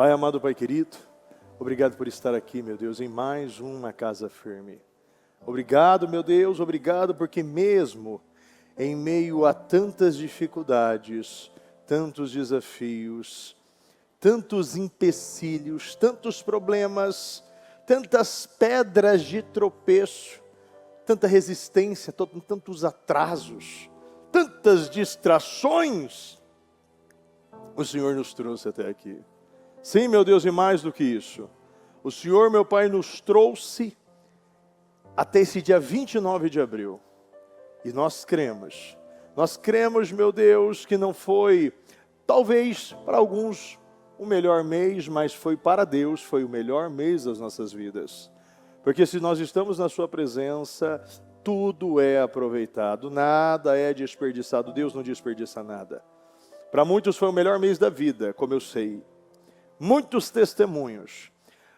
Pai amado, Pai querido, obrigado por estar aqui, meu Deus, em mais uma casa firme. Obrigado, meu Deus, obrigado porque mesmo em meio a tantas dificuldades, tantos desafios, tantos empecilhos, tantos problemas, tantas pedras de tropeço, tanta resistência, tantos atrasos, tantas distrações, o Senhor nos trouxe até aqui. Sim, meu Deus, e mais do que isso, o Senhor, meu Pai, nos trouxe até esse dia 29 de abril. E nós cremos, meu Deus, que não foi, talvez para alguns, o melhor mês, mas foi para Deus, foi o melhor mês das nossas vidas. Porque se nós estamos na sua presença, tudo é aproveitado, nada é desperdiçado, Deus não desperdiça nada. Para muitos foi o melhor mês da vida, como eu sei. Muitos testemunhos.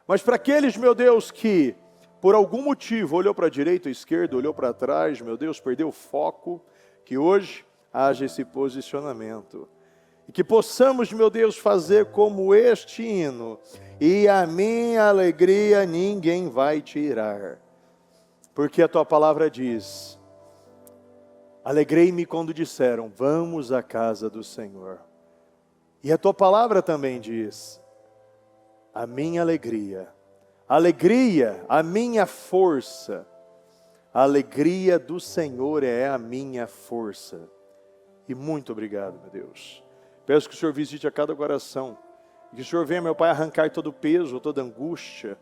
Mas para aqueles, meu Deus, que por algum motivo olhou para a direita ou esquerda, olhou para trás, meu Deus, perdeu o foco, que hoje haja esse posicionamento. E que possamos, meu Deus, fazer como este hino. E a minha alegria ninguém vai tirar. Porque a tua palavra diz: alegrei-me quando disseram, vamos à casa do Senhor. E a tua palavra também diz: a minha alegria, a minha força, a alegria do Senhor é a minha força. E muito obrigado, meu Deus. Peço que o Senhor visite a cada coração, que o Senhor venha, meu Pai, arrancar todo o peso, toda angústia,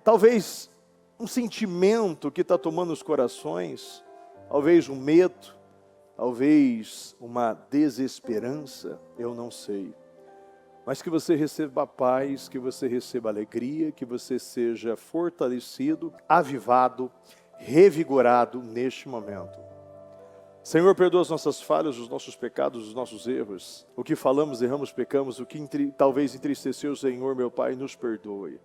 talvez um sentimento que está tomando os corações, talvez um medo, talvez uma desesperança, eu não sei. Mas que você receba paz, que você receba alegria, que você seja fortalecido, avivado, revigorado neste momento. Senhor, perdoa as nossas falhas, os nossos pecados, os nossos erros. O que falamos, erramos, pecamos, o que talvez entristeceu o Senhor, meu Pai, nos perdoe.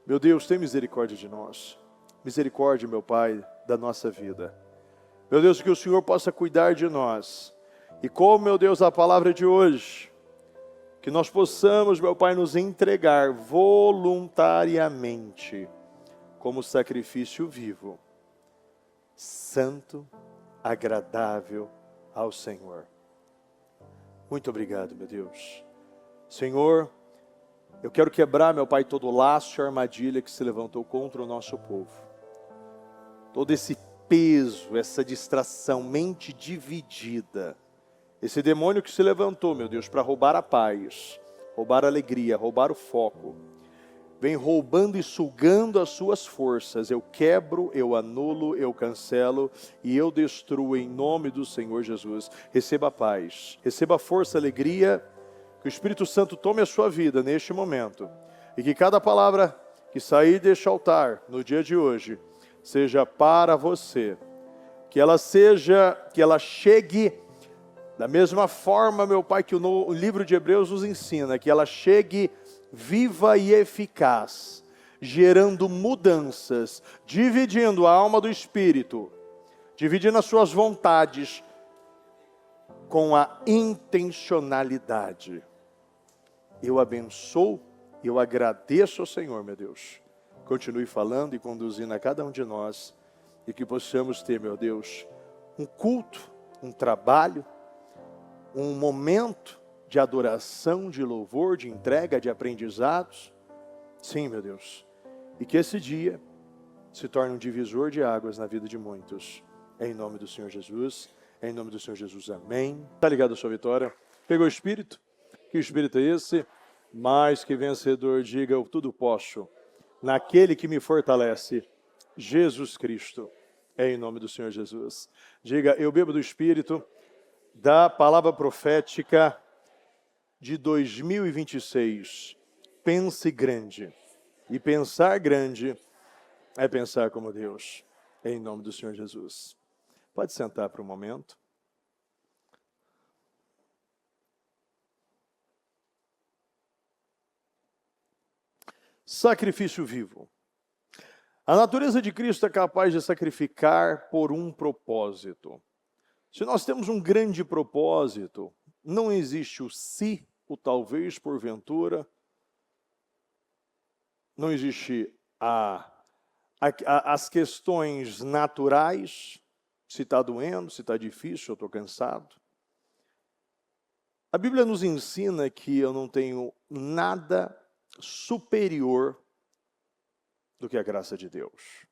Meu Deus, tem misericórdia de nós. Misericórdia, meu Pai, da nossa vida. Meu Deus, que o Senhor possa cuidar de nós. E como, meu Deus, a palavra de hoje, que nós possamos, meu Pai, nos entregar voluntariamente como sacrifício vivo, santo, agradável ao Senhor. Muito obrigado, meu Deus. Senhor, eu quero quebrar, meu Pai, todo laço e armadilha que se levantou contra o nosso povo. Todo esse peso, essa distração, mente dividida, esse demônio que se levantou, meu Deus, para roubar a paz, roubar a alegria, roubar o foco, vem roubando e sugando as suas forças. Eu quebro, eu anulo, eu cancelo e eu destruo em nome do Senhor Jesus. Receba a paz, receba a força, a alegria, que o Espírito Santo tome a sua vida neste momento e que cada palavra que sair deste altar no dia de hoje seja para você, que ela chegue da mesma forma, meu Pai, que o livro de Hebreus nos ensina, que ela chegue viva e eficaz, gerando mudanças, dividindo a alma do Espírito, dividindo as suas vontades com a intencionalidade. Eu abençoo, eu agradeço ao Senhor, meu Deus. Continue falando e conduzindo a cada um de nós e que possamos ter, meu Deus, um culto, um trabalho, um momento de adoração, de louvor, de entrega, de aprendizados. Sim, meu Deus. E que esse dia se torne um divisor de águas na vida de muitos. Em nome do Senhor Jesus. Em nome do Senhor Jesus. Amém. Está ligado a sua vitória? Pegou o Espírito? Que Espírito é esse? Mais que vencedor, diga: eu tudo posso naquele que me fortalece, Jesus Cristo. Em nome do Senhor Jesus. Diga: eu bebo do Espírito da palavra profética de 2026. Pense grande. E pensar grande é pensar como Deus. Em nome do Senhor Jesus. Pode sentar por um momento. Sacrifício vivo. A natureza de Cristo é capaz de sacrificar por um propósito. Se nós temos um grande propósito, não existe o se o talvez, porventura, não existe as questões naturais, se está doendo, se está difícil, eu estou cansado. A Bíblia nos ensina que eu não tenho nada superior do que a graça de Deus.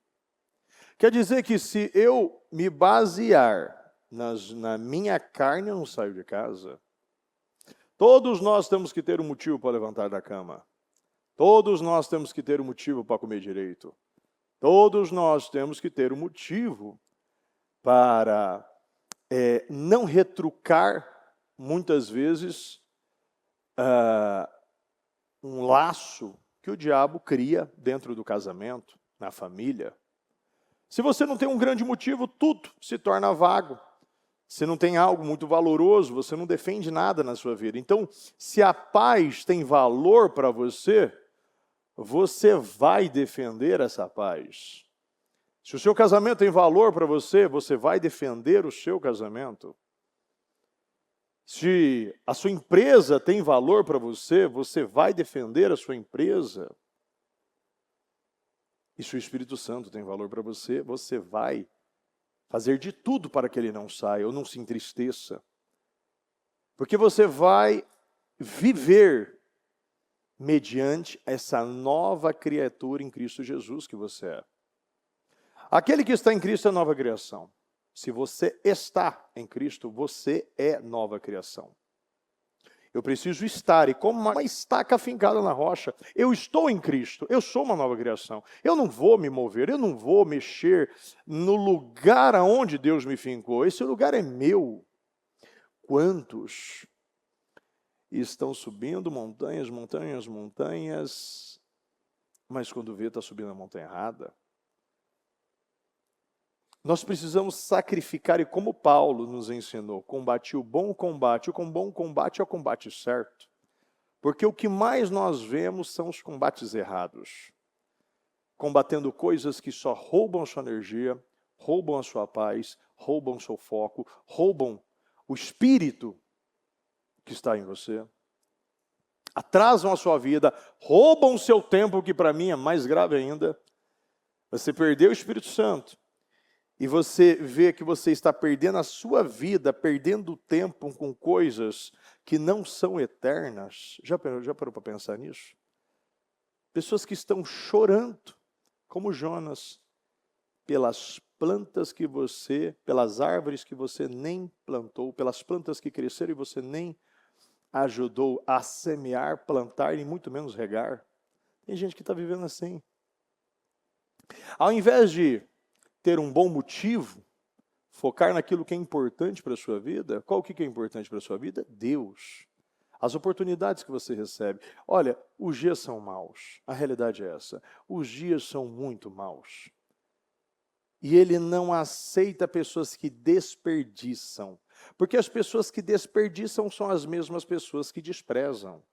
Quer dizer que se eu me basear na minha carne, eu não saio de casa. Todos nós temos que ter um motivo para levantar da cama. Todos nós temos que ter um motivo para comer direito. Todos nós temos que ter um motivo para não retrucar, muitas vezes, um laço que o diabo cria dentro do casamento, na família. Se você não tem um grande motivo, tudo se torna vago. Se não tem algo muito valoroso, você não defende nada na sua vida. Então, se a paz tem valor para você, você vai defender essa paz. Se o seu casamento tem valor para você, você vai defender o seu casamento. Se a sua empresa tem valor para você, você vai defender a sua empresa. E se o Espírito Santo tem valor para você, você vai fazer de tudo para que ele não saia ou não se entristeça. Porque você vai viver mediante essa nova criatura em Cristo Jesus que você é. Aquele que está em Cristo é nova criação. Se você está em Cristo, você é nova criação. Eu preciso estar, e como uma estaca fincada na rocha, eu estou em Cristo, eu sou uma nova criação. Eu não vou me mover, eu não vou mexer no lugar aonde Deus me fincou. Esse lugar é meu. Quantos estão subindo montanhas, montanhas, montanhas, mas quando vê, está subindo a montanha errada? Nós precisamos sacrificar, e como Paulo nos ensinou, combati o bom combate. O bom combate é o combate certo. Porque o que mais nós vemos são os combates errados. Combatendo coisas que só roubam a sua energia, roubam a sua paz, roubam o seu foco, roubam o espírito que está em você. Atrasam a sua vida, roubam o seu tempo, que para mim é mais grave ainda. Você perdeu o Espírito Santo. E você vê que você está perdendo a sua vida, perdendo tempo com coisas que não são eternas. Já parou para pensar nisso? Pessoas que estão chorando, como Jonas, pelas plantas que você, pelas árvores que você nem plantou, pelas plantas que cresceram e você nem ajudou a semear, plantar e muito menos regar. Tem gente que está vivendo assim. Ao invés de ter um bom motivo, focar naquilo que é importante para a sua vida. Qual que é importante para a sua vida? Deus. As oportunidades que você recebe. Olha, os dias são maus. A realidade é essa. Os dias são muito maus. E ele não aceita pessoas que desperdiçam. Porque as pessoas que desperdiçam são as mesmas pessoas que desprezam.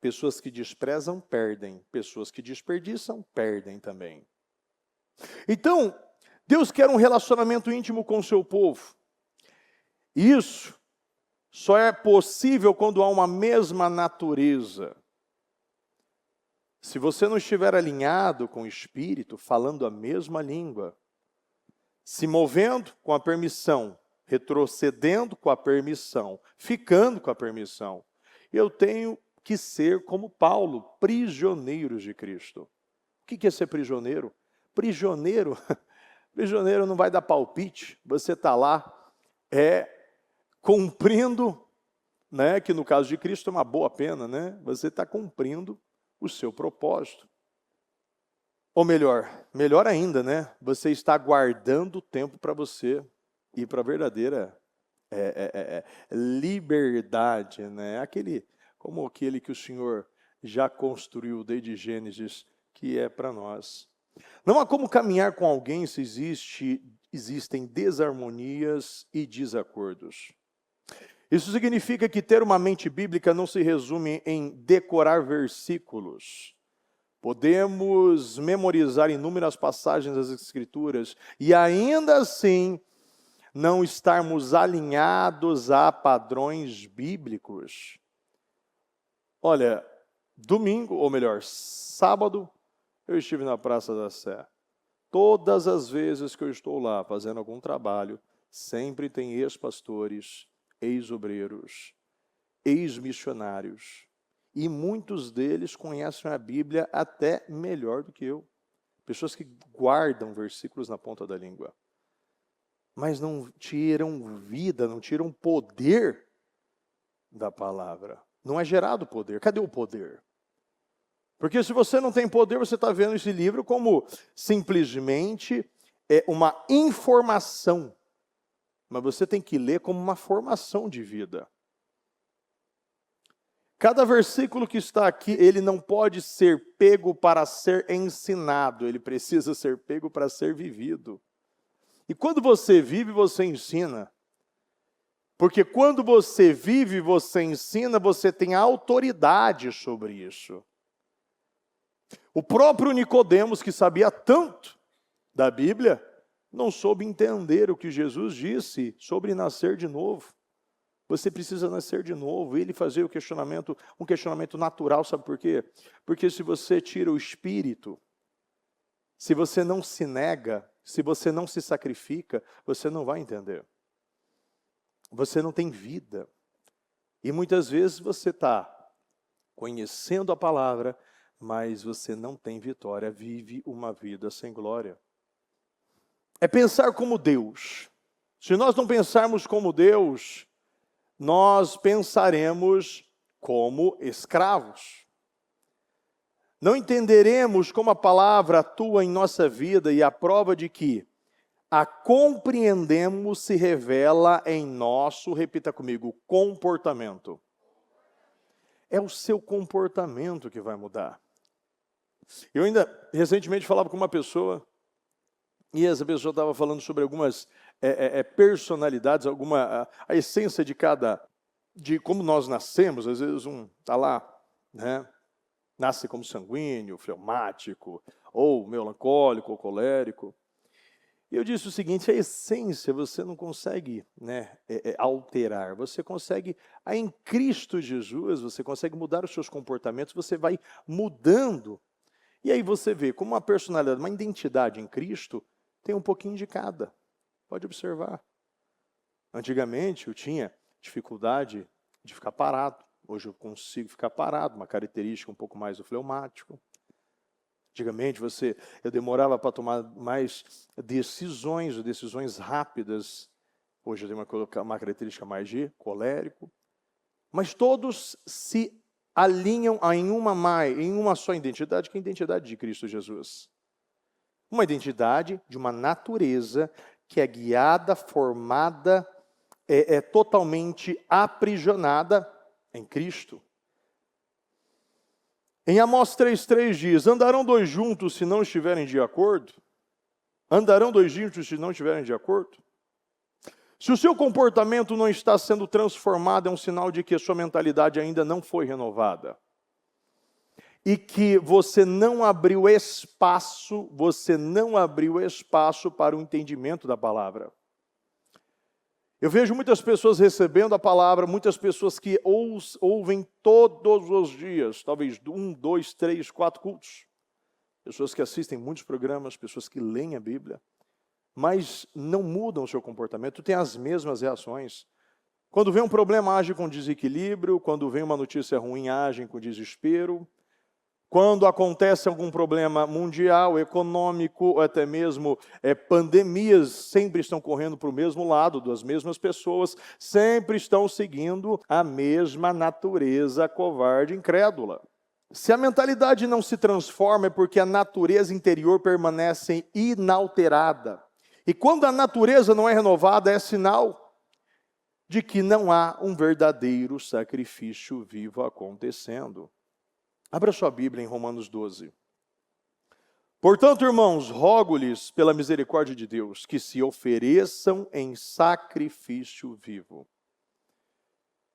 Pessoas que desprezam, perdem. Pessoas que desperdiçam, perdem também. Então, Deus quer um relacionamento íntimo com o seu povo. Isso só é possível quando há uma mesma natureza. Se você não estiver alinhado com o Espírito, falando a mesma língua, se movendo com a permissão, retrocedendo com a permissão, ficando com a permissão, eu tenho que ser como Paulo, prisioneiros de Cristo. O que é ser prisioneiro? Prisioneiro não vai dar palpite, você está lá cumprindo, né, que no caso de Cristo é uma boa pena, né? Você está cumprindo o seu propósito. Ou melhor ainda, né? Você está guardando tempo para você ir para a verdadeira liberdade, né? Como aquele que o Senhor já construiu desde Gênesis, que é para nós. Não há como caminhar com alguém se existem desarmonias e desacordos. Isso significa que ter uma mente bíblica não se resume em decorar versículos. Podemos memorizar inúmeras passagens das Escrituras e ainda assim não estarmos alinhados a padrões bíblicos. Olha, domingo, ou melhor, sábado, eu estive na Praça da Sé. Todas as vezes que eu estou lá fazendo algum trabalho, sempre tem ex-pastores, ex-obreiros, ex-missionários. E muitos deles conhecem a Bíblia até melhor do que eu. Pessoas que guardam versículos na ponta da língua. Mas não tiram vida, não tiram poder da palavra. Não é gerado poder. Cadê o poder? Porque se você não tem poder, você está vendo esse livro como simplesmente uma informação. Mas você tem que ler como uma formação de vida. Cada versículo que está aqui, ele não pode ser pego para ser ensinado. Ele precisa ser pego para ser vivido. E quando você vive, você ensina. Porque quando você vive, você ensina, você tem autoridade sobre isso. O próprio Nicodemos, que sabia tanto da Bíblia, não soube entender o que Jesus disse sobre nascer de novo. Você precisa nascer de novo. Ele fazia um questionamento natural, sabe por quê? Porque se você tira o espírito, se você não se nega, se você não se sacrifica, você não vai entender. Você não tem vida. E muitas vezes você está conhecendo a palavra, mas você não tem vitória, vive uma vida sem glória. É pensar como Deus. Se nós não pensarmos como Deus, nós pensaremos como escravos. Não entenderemos como a palavra atua em nossa vida e a prova de que a compreendemos se revela em nosso, repita comigo, comportamento. É o seu comportamento que vai mudar. Eu ainda recentemente falava com uma pessoa, e essa pessoa estava falando sobre algumas personalidades, a essência de como nós nascemos. Às vezes um está lá, né? Nasce como sanguíneo, fleumático, ou melancólico, ou colérico. E eu disse o seguinte: a essência você não consegue, né, alterar, você consegue, em Cristo Jesus, você consegue mudar os seus comportamentos, você vai mudando. E aí você vê como uma personalidade, uma identidade em Cristo, tem um pouquinho de cada. Pode observar. Antigamente eu tinha dificuldade de ficar parado. Hoje eu consigo ficar parado, uma característica um pouco mais do fleumático. Antigamente eu demorava para tomar mais decisões rápidas. Hoje eu tenho uma característica mais de colérico. Mas todos se alinham em uma só identidade, que é a identidade de Cristo Jesus. Uma identidade de uma natureza que é guiada, formada, totalmente aprisionada em Cristo. Em Amós 3,3 diz: andarão dois juntos se não estiverem de acordo? Andarão dois juntos se não estiverem de acordo? Se o seu comportamento não está sendo transformado, é um sinal de que a sua mentalidade ainda não foi renovada. E que você não abriu espaço para o entendimento da palavra. Eu vejo muitas pessoas recebendo a palavra, muitas pessoas que ouvem todos os dias, talvez 1, 2, 3, 4 cultos. Pessoas que assistem muitos programas, pessoas que leem a Bíblia, mas não mudam o seu comportamento, têm as mesmas reações. Quando vem um problema, agem com desequilíbrio. Quando vem uma notícia ruim, agem com desespero. Quando acontece algum problema mundial, econômico, ou até mesmo pandemias, sempre estão correndo para o mesmo lado, das mesmas pessoas, sempre estão seguindo a mesma natureza covarde, incrédula. Se a mentalidade não se transforma, é porque a natureza interior permanece inalterada. E quando a natureza não é renovada, é sinal de que não há um verdadeiro sacrifício vivo acontecendo. Abra sua Bíblia em Romanos 12. Portanto, irmãos, rogo-lhes pela misericórdia de Deus, que se ofereçam em sacrifício vivo.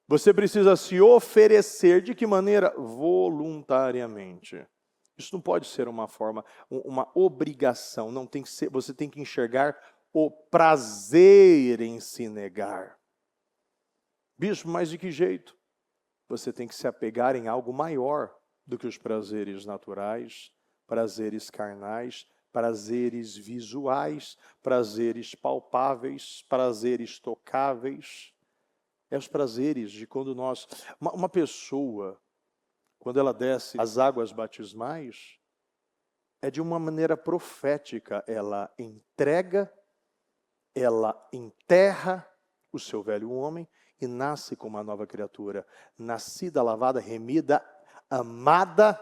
Você precisa se oferecer de que maneira? Voluntariamente. Isso não pode ser uma obrigação, não tem que ser, você tem que enxergar o prazer em se negar. Bispo, mas de que jeito? você tem que se apegar em algo maior do que os prazeres naturais, prazeres carnais, prazeres visuais, prazeres palpáveis, prazeres tocáveis. É os prazeres de quando nós... Uma pessoa, quando ela desce as águas batismais, é de uma maneira profética. Ela entrega, ela enterra o seu velho homem e nasce como uma nova criatura. Nascida, lavada, remida, amada,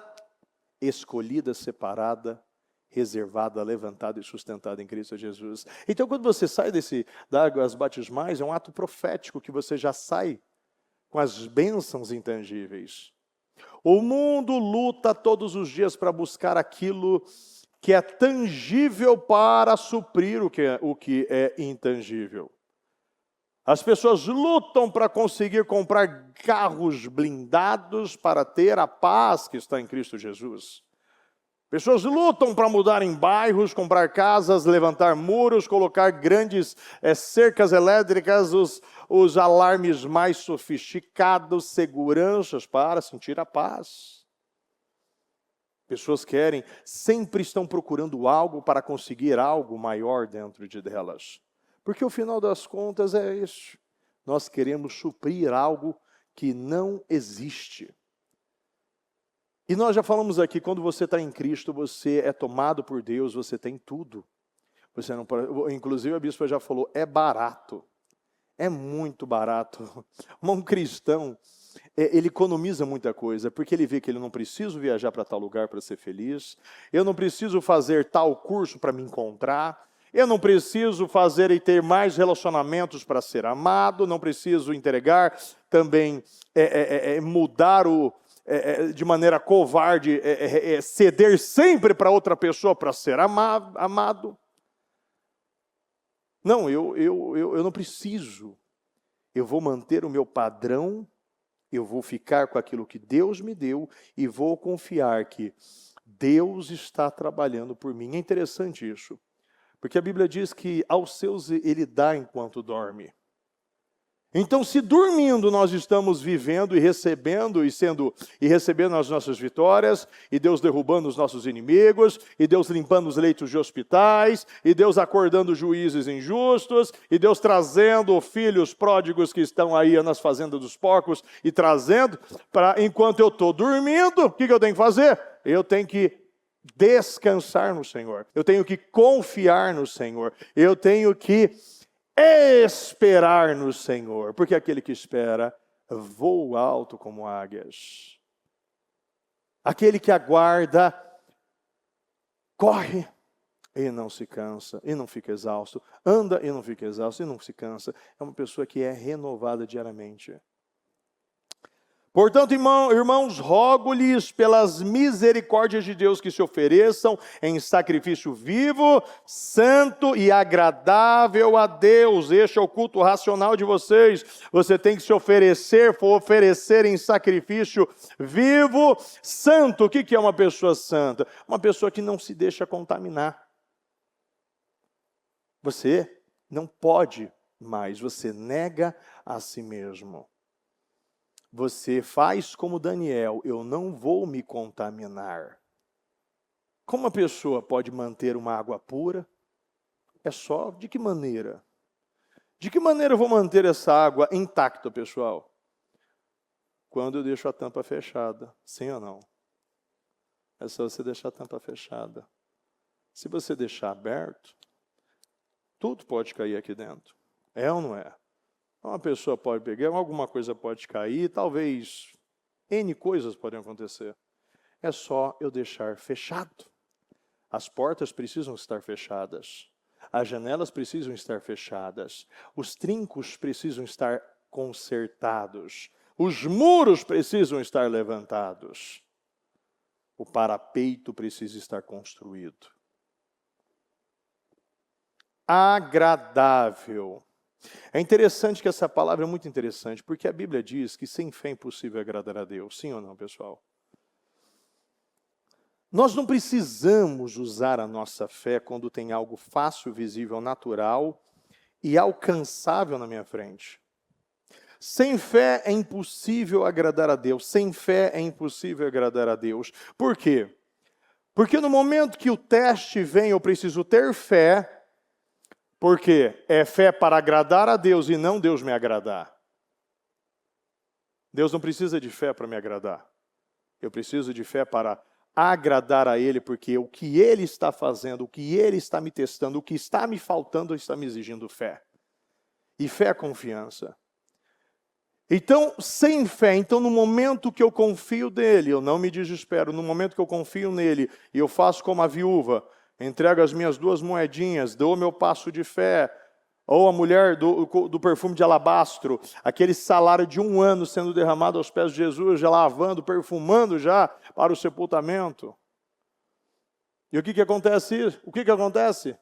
escolhida, separada, reservada, levantada e sustentada em Cristo Jesus. Então, quando você sai das águas batismais, é um ato profético que você já sai com as bênçãos intangíveis. O mundo luta todos os dias para buscar aquilo que é tangível para suprir o que é intangível. As pessoas lutam para conseguir comprar carros blindados para ter a paz que está em Cristo Jesus. Pessoas lutam para mudar em bairros, comprar casas, levantar muros, colocar grandes cercas elétricas, os alarmes mais sofisticados, seguranças para sentir a paz. Pessoas sempre estão procurando algo para conseguir algo maior dentro delas. Porque o final das contas é isso. Nós queremos suprir algo que não existe. E nós já falamos aqui, quando você está em Cristo, você é tomado por Deus, você tem tudo. Você não, inclusive a bispa já falou, é barato. É muito barato. Um cristão, ele economiza muita coisa, porque ele vê que ele não precisa viajar para tal lugar para ser feliz, eu não preciso fazer tal curso para me encontrar, eu não preciso fazer e ter mais relacionamentos para ser amado, não preciso entregar também, mudar de maneira covarde, ceder sempre para outra pessoa para ser amado. Não, eu não preciso. Eu vou manter o meu padrão, eu vou ficar com aquilo que Deus me deu e vou confiar que Deus está trabalhando por mim. É interessante isso. Porque a Bíblia diz que aos seus ele dá enquanto dorme. Então, se dormindo nós estamos vivendo e recebendo as nossas vitórias, e Deus derrubando os nossos inimigos, e Deus limpando os leitos de hospitais, e Deus acordando juízes injustos, e Deus trazendo filhos pródigos que estão aí nas fazendas dos porcos, e trazendo, enquanto eu estou dormindo, o que eu tenho que fazer? Eu tenho que descansar no Senhor, eu tenho que confiar no Senhor, eu tenho que esperar no Senhor, porque aquele que espera voa alto como águias. Aquele que aguarda corre e não se cansa, e não fica exausto, anda e não fica exausto, e não se cansa. É uma pessoa que é renovada diariamente. Portanto, irmãos, rogo-lhes pelas misericórdias de Deus que se ofereçam em sacrifício vivo, santo e agradável a Deus. Este é o culto racional de vocês. Você tem que se oferecer em sacrifício vivo, santo. O que é uma pessoa santa? Uma pessoa que não se deixa contaminar. Você não pode mais, você nega a si mesmo. Você faz como Daniel, eu não vou me contaminar. Como uma pessoa pode manter uma água pura? É só de que maneira? De que maneira eu vou manter essa água intacta, pessoal? Quando eu deixo a tampa fechada, sim ou não? É só você deixar a tampa fechada. Se você deixar aberto, tudo pode cair aqui dentro. É ou não é? Uma pessoa pode pegar, alguma coisa pode cair, talvez N coisas podem acontecer. É só eu deixar fechado. As portas precisam estar fechadas. As janelas precisam estar fechadas. Os trincos precisam estar consertados. Os muros precisam estar levantados. O parapeito precisa estar construído. Agradável. É interessante que essa palavra é muito interessante, porque a Bíblia diz que sem fé é impossível agradar a Deus. Sim ou não, pessoal? Nós não precisamos usar a nossa fé quando tem algo fácil, visível, natural e alcançável na minha frente. Sem fé é impossível agradar a Deus. Sem fé é impossível agradar a Deus. Por quê? Porque no momento que o teste vem, eu preciso ter fé, porque é fé para agradar a Deus e não Deus me agradar. Deus não precisa de fé para me agradar. Eu preciso de fé para agradar a Ele, porque o que Ele está fazendo, o que Ele está me testando, o que está me faltando, está me exigindo fé. E fé é confiança. Então, sem fé, no momento que eu confio nele, eu não me desespero. No momento que eu confio nele, e eu faço como a viúva, entrego as minhas 2 moedinhas, dou o meu passo de fé, ou a mulher do perfume de alabastro, aquele salário de 1 ano sendo derramado aos pés de Jesus, já lavando, perfumando já para o sepultamento. E o que acontece?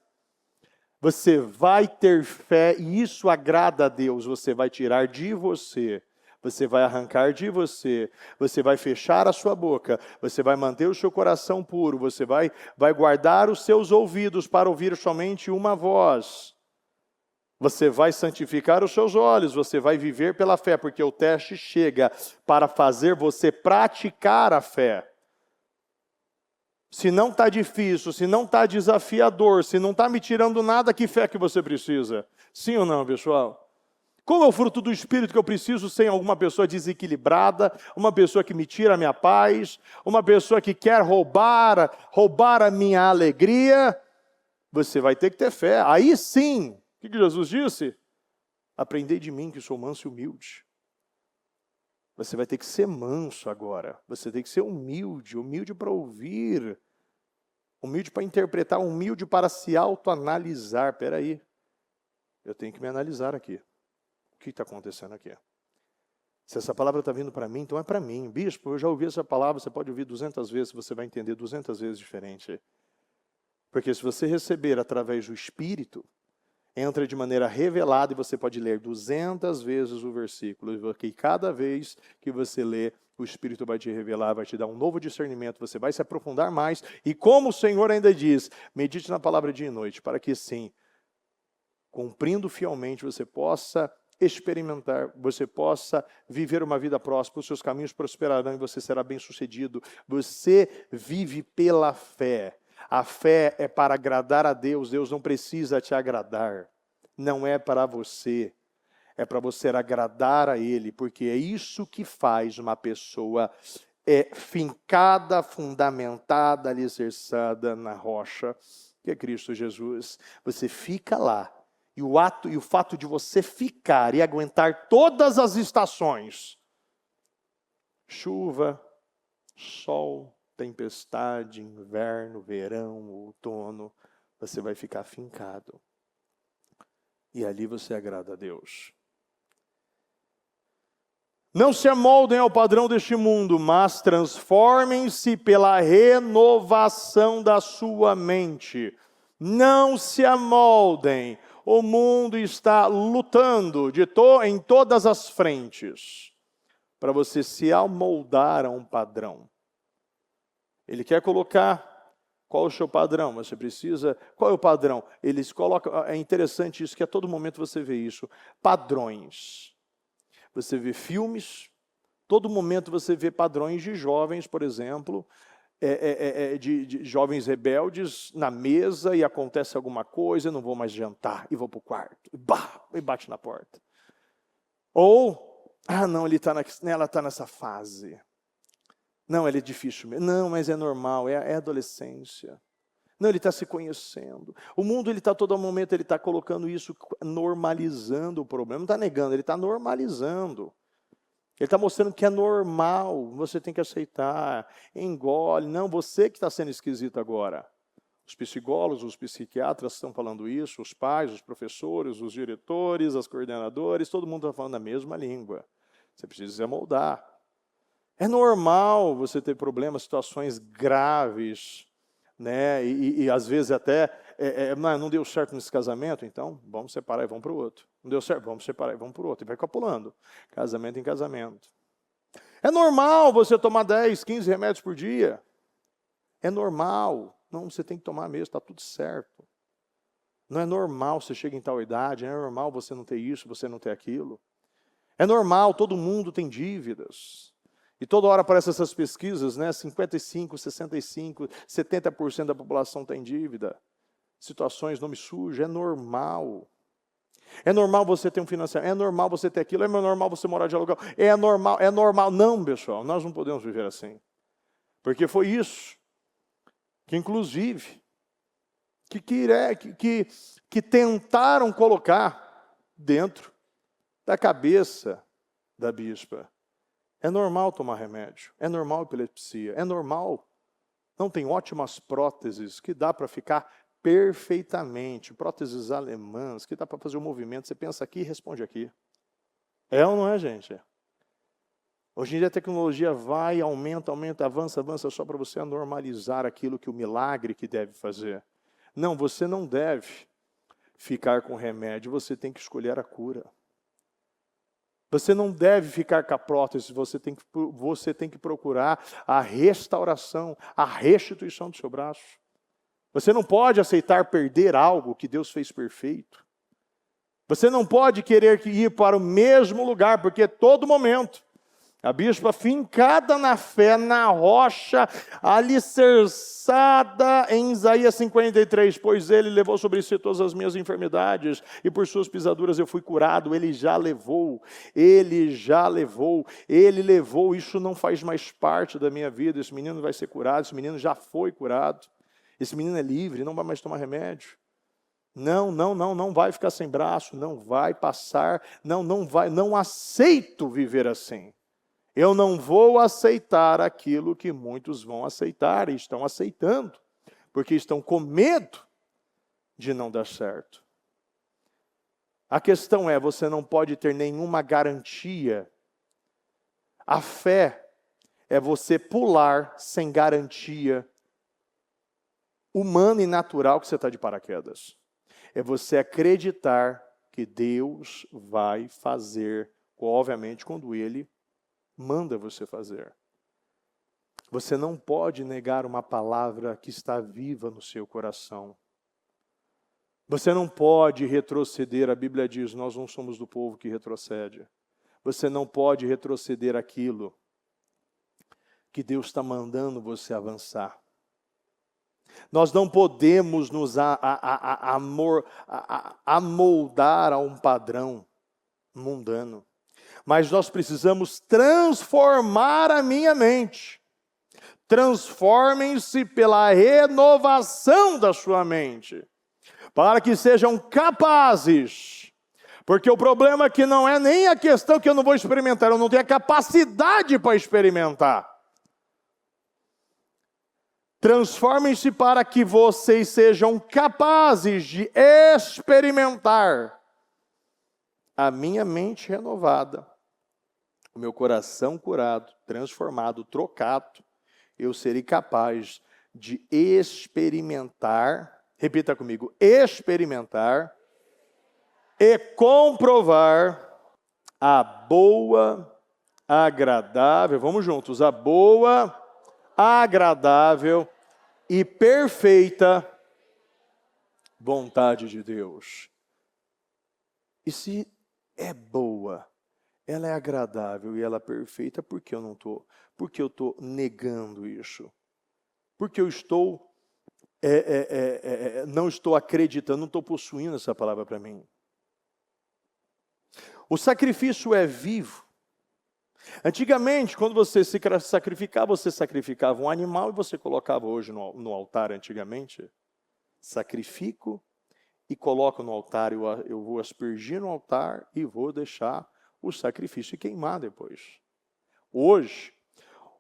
Você vai ter fé e isso agrada a Deus. Você vai tirar de você, você vai arrancar de você, você vai fechar a sua boca, você vai manter o seu coração puro, você vai guardar os seus ouvidos para ouvir somente uma voz. Você vai santificar os seus olhos, você vai viver pela fé, porque o teste chega para fazer você praticar a fé. Se não está difícil, se não está desafiador, se não está me tirando nada, que fé que você precisa? Sim ou não, pessoal? Qual é o fruto do Espírito que eu preciso sem alguma pessoa desequilibrada, uma pessoa que me tira a minha paz, uma pessoa que quer roubar a minha alegria? Você vai ter que ter fé. Aí sim, o que Jesus disse? Aprendei de mim que sou manso e humilde. Você vai ter que ser manso agora. Você tem que ser humilde para ouvir, humilde para interpretar, humilde para se autoanalisar. Espera aí, eu tenho que me analisar aqui. O que está acontecendo aqui? Se essa palavra está vindo para mim, então é para mim. Bispo, eu já ouvi essa palavra, você pode ouvir 200 vezes, você vai entender 200 vezes diferente. Porque se você receber através do Espírito, entra de maneira revelada e você pode ler 200 vezes o versículo, porque cada vez que você lê, o Espírito vai te revelar, vai te dar um novo discernimento, você vai se aprofundar mais, e como o Senhor ainda diz, medite na palavra dia e noite, para que sim, cumprindo fielmente, você possa experimentar, você possa viver uma vida próspera, os seus caminhos prosperarão e você será bem-sucedido. Você vive pela fé. A fé é para agradar a Deus. Deus não precisa te agradar. Não é para você. É para você agradar a Ele, porque é isso que faz uma pessoa fincada, fundamentada, alicerçada na rocha, que é Cristo Jesus. Você fica lá. E o fato de você ficar e aguentar todas as estações, chuva, sol, tempestade, inverno, verão, outono, você vai ficar fincado. E ali você agrada a Deus. Não se amoldem ao padrão deste mundo, mas transformem-se pela renovação da sua mente. Não se amoldem. O mundo está lutando em todas as frentes para você se amoldar a um padrão. Ele quer colocar qual é o seu padrão, mas você precisa... Qual é o padrão? Eles colocam... É interessante isso, que a todo momento você vê isso. Padrões. Você vê filmes, todo momento você vê padrões de jovens, por exemplo, de jovens rebeldes na mesa e acontece alguma coisa, não vou mais jantar, e vou para o quarto, e bate na porta. Ou, não, ela está nessa fase. Não, ele é difícil mesmo. Não, mas é normal, é adolescência. Não, ele está se conhecendo. O mundo, ele está todo momento, ele está colocando isso, normalizando o problema. Não está negando, ele está normalizando. Ele está mostrando que é normal, você tem que aceitar, engole. Não, você que está sendo esquisito agora. Os psicólogos, os psiquiatras estão falando isso, os pais, os professores, os diretores, as coordenadores, todo mundo está falando a mesma língua. Você precisa se amoldar. É normal você ter problemas, situações graves, né? E às vezes até, não deu certo nesse casamento, então vamos separar e vamos para o outro. Não deu certo, vamos separar e vamos para o outro. E vai copulando, casamento em casamento. É normal você tomar 10, 15 remédios por dia. É normal. Não, você tem que tomar mesmo, está tudo certo. Não é normal você chegar em tal idade, não é normal você não ter isso, você não ter aquilo. É normal, todo mundo tem dívidas. E toda hora aparecem essas pesquisas, né? 55, 65, 70% da população tem dívida. Situações, nome sujo, é normal. É normal você ter um financiamento, é normal você ter aquilo, é normal você morar de aluguel, é normal. Não, pessoal, nós não podemos viver assim. Porque foi isso que, inclusive, que tentaram colocar dentro da cabeça da bispa. É normal tomar remédio, é normal epilepsia, é normal. Não tem ótimas próteses que dá para ficar perfeitamente, próteses alemãs, que dá para fazer um movimento, você pensa aqui e responde aqui. É ou não é, gente? Hoje em dia a tecnologia vai, aumenta, avança, só para você normalizar aquilo que o milagre que deve fazer. Não, você não deve ficar com remédio, você tem que escolher a cura. Você não deve ficar com a prótese, você tem que procurar a restauração, a restituição do seu braço. Você não pode aceitar perder algo que Deus fez perfeito. Você não pode querer ir para o mesmo lugar, porque todo momento, a bispa fincada na fé, na rocha, alicerçada em Isaías 53, pois ele levou sobre si todas as minhas enfermidades, e por suas pisaduras eu fui curado. Ele levou, ele levou, isso não faz mais parte da minha vida. Esse menino vai ser curado, esse menino já foi curado, esse menino é livre, não vai mais tomar remédio. Não vai ficar sem braço, não vai passar, não aceito viver assim. Eu não vou aceitar aquilo que muitos vão aceitar e estão aceitando, porque estão com medo de não dar certo. A questão é, você não pode ter nenhuma garantia. A fé é você pular sem garantia humana e natural que você está de paraquedas. É você acreditar que Deus vai fazer, obviamente, quando Ele manda você fazer. Você não pode negar uma palavra que está viva no seu coração. Você não pode retroceder, a Bíblia diz, nós não somos do povo que retrocede. Você não pode retroceder aquilo que Deus está mandando você avançar. Nós não podemos nos amoldar a um padrão mundano. Mas nós precisamos transformar a minha mente. Transformem-se pela renovação da sua mente, para que sejam capazes. Porque o problema é que não é nem a questão que eu não vou experimentar, eu não tenho a capacidade para experimentar. Transformem-se para que vocês sejam capazes de experimentar a minha mente renovada, o meu coração curado, transformado, trocado. Eu serei capaz de experimentar, repita comigo, experimentar e comprovar a boa, agradável, vamos juntos, a boa, agradável e perfeita vontade de Deus. E se é boa, ela é agradável e ela é perfeita, por que eu não estou? Porque eu estou negando isso. Porque eu estou, não estou acreditando, não estou possuindo essa palavra para mim. O sacrifício é vivo. Antigamente, quando você se sacrificava, você sacrificava um animal e você colocava hoje no altar, antigamente. Sacrifico e coloco no altar, eu vou aspergir no altar e vou deixar o sacrifício queimar depois. Hoje,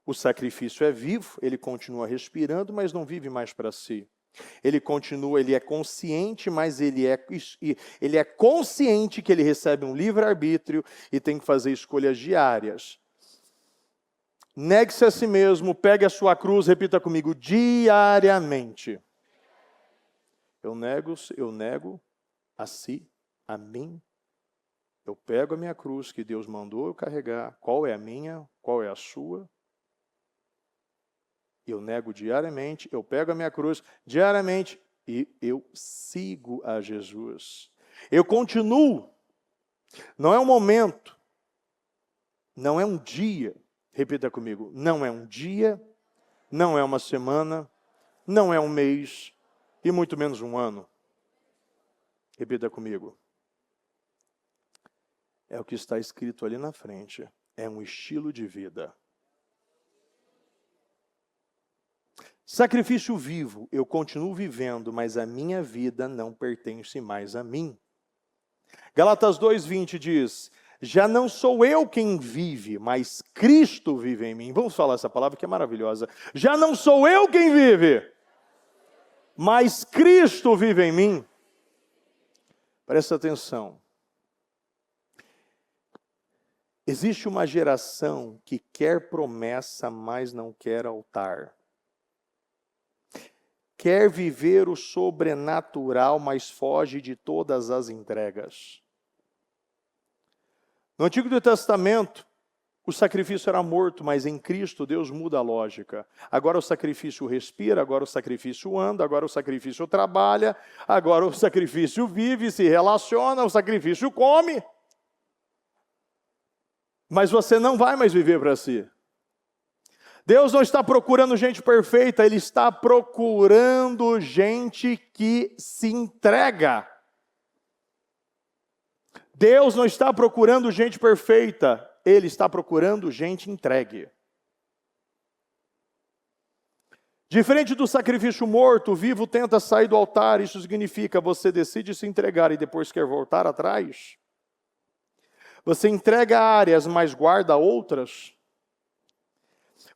o sacrifício é vivo, ele continua respirando, mas não vive mais para si. Ele continua, ele é consciente, mas ele é consciente que ele recebe um livre-arbítrio e tem que fazer escolhas diárias. Negue-se a si mesmo, pegue a sua cruz, repita comigo, diariamente. Eu nego a si, a mim. Eu pego a minha cruz que Deus mandou eu carregar. Qual é a minha? Qual é a sua? Eu nego diariamente, eu pego a minha cruz diariamente e eu sigo a Jesus. Eu continuo. Não é um momento Não é um dia, repita comigo, não é um dia, não é uma semana, não é um mês e muito menos um ano. Repita comigo. É o que está escrito ali na frente. É um estilo de vida. Sacrifício vivo, eu continuo vivendo, mas a minha vida não pertence mais a mim. Gálatas 2:20 diz, já não sou eu quem vive, mas Cristo vive em mim. Vamos falar essa palavra que é maravilhosa. Já não sou eu quem vive, mas Cristo vive em mim. Presta atenção. Existe uma geração que quer promessa, mas não quer altar. Quer viver o sobrenatural, mas foge de todas as entregas. No Antigo Testamento, o sacrifício era morto, mas em Cristo Deus muda a lógica. Agora o sacrifício respira, agora o sacrifício anda, agora o sacrifício trabalha, agora o sacrifício vive, se relaciona, o sacrifício come. Mas você não vai mais viver para si. Deus não está procurando gente perfeita, Ele está procurando gente que se entrega. Deus não está procurando gente perfeita, Ele está procurando gente entregue. Diferente do sacrifício morto, o vivo tenta sair do altar, isso significa você decide se entregar e depois quer voltar atrás. Você entrega áreas, mas guarda outras.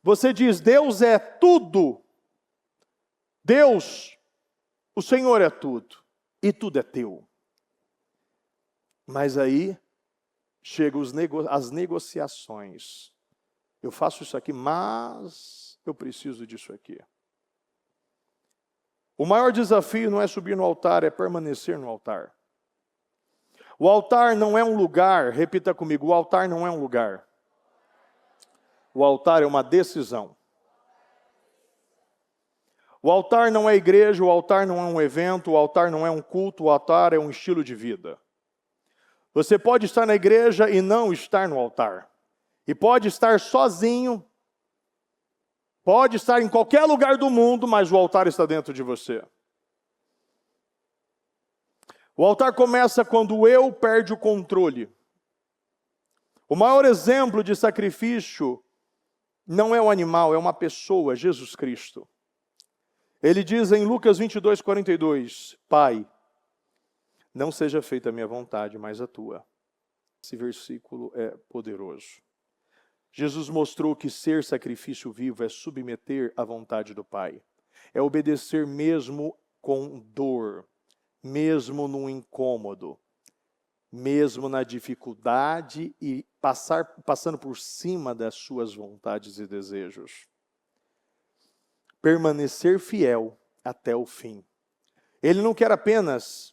Você diz, Deus é tudo. Deus, o Senhor é tudo. E tudo é teu. Mas aí, chegam as negociações. Eu faço isso aqui, mas eu preciso disso aqui. O maior desafio não é subir no altar, é permanecer no altar. O altar não é um lugar, repita comigo, o altar não é um lugar. O altar é uma decisão. O altar não é igreja, o altar não é um evento, o altar não é um culto, o altar é um estilo de vida. Você pode estar na igreja e não estar no altar. E pode estar sozinho, pode estar em qualquer lugar do mundo, mas o altar está dentro de você. O altar começa quando o eu perde o controle. O maior exemplo de sacrifício não é o animal, é uma pessoa, Jesus Cristo. Ele diz em Lucas 22:42, Pai, não seja feita a minha vontade, mas a tua. Esse versículo é poderoso. Jesus mostrou que ser sacrifício vivo é submeter à vontade do Pai. É obedecer mesmo com dor, mesmo no incômodo, mesmo na dificuldade e passando por cima das suas vontades e desejos. Permanecer fiel até o fim. Ele não quer apenas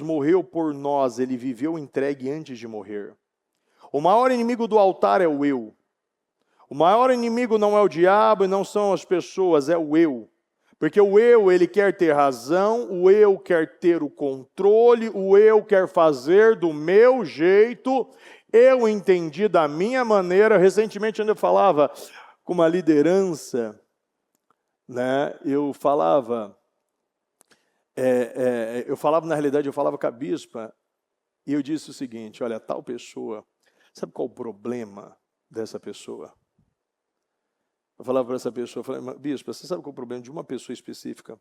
morreu por nós, ele viveu entregue antes de morrer. O maior inimigo do altar é o eu. O maior inimigo não é o diabo e não são as pessoas, é o eu. Porque o eu, ele quer ter razão, o eu quer ter o controle, o eu quer fazer do meu jeito, eu entendi da minha maneira. Recentemente, quando eu falava com uma liderança, né, eu falava na realidade, eu falava com a bispa, e eu disse o seguinte, olha, tal pessoa, sabe qual o problema dessa pessoa? Eu falava para essa pessoa, eu falei, bispa, você sabe qual é o problema de uma pessoa específica?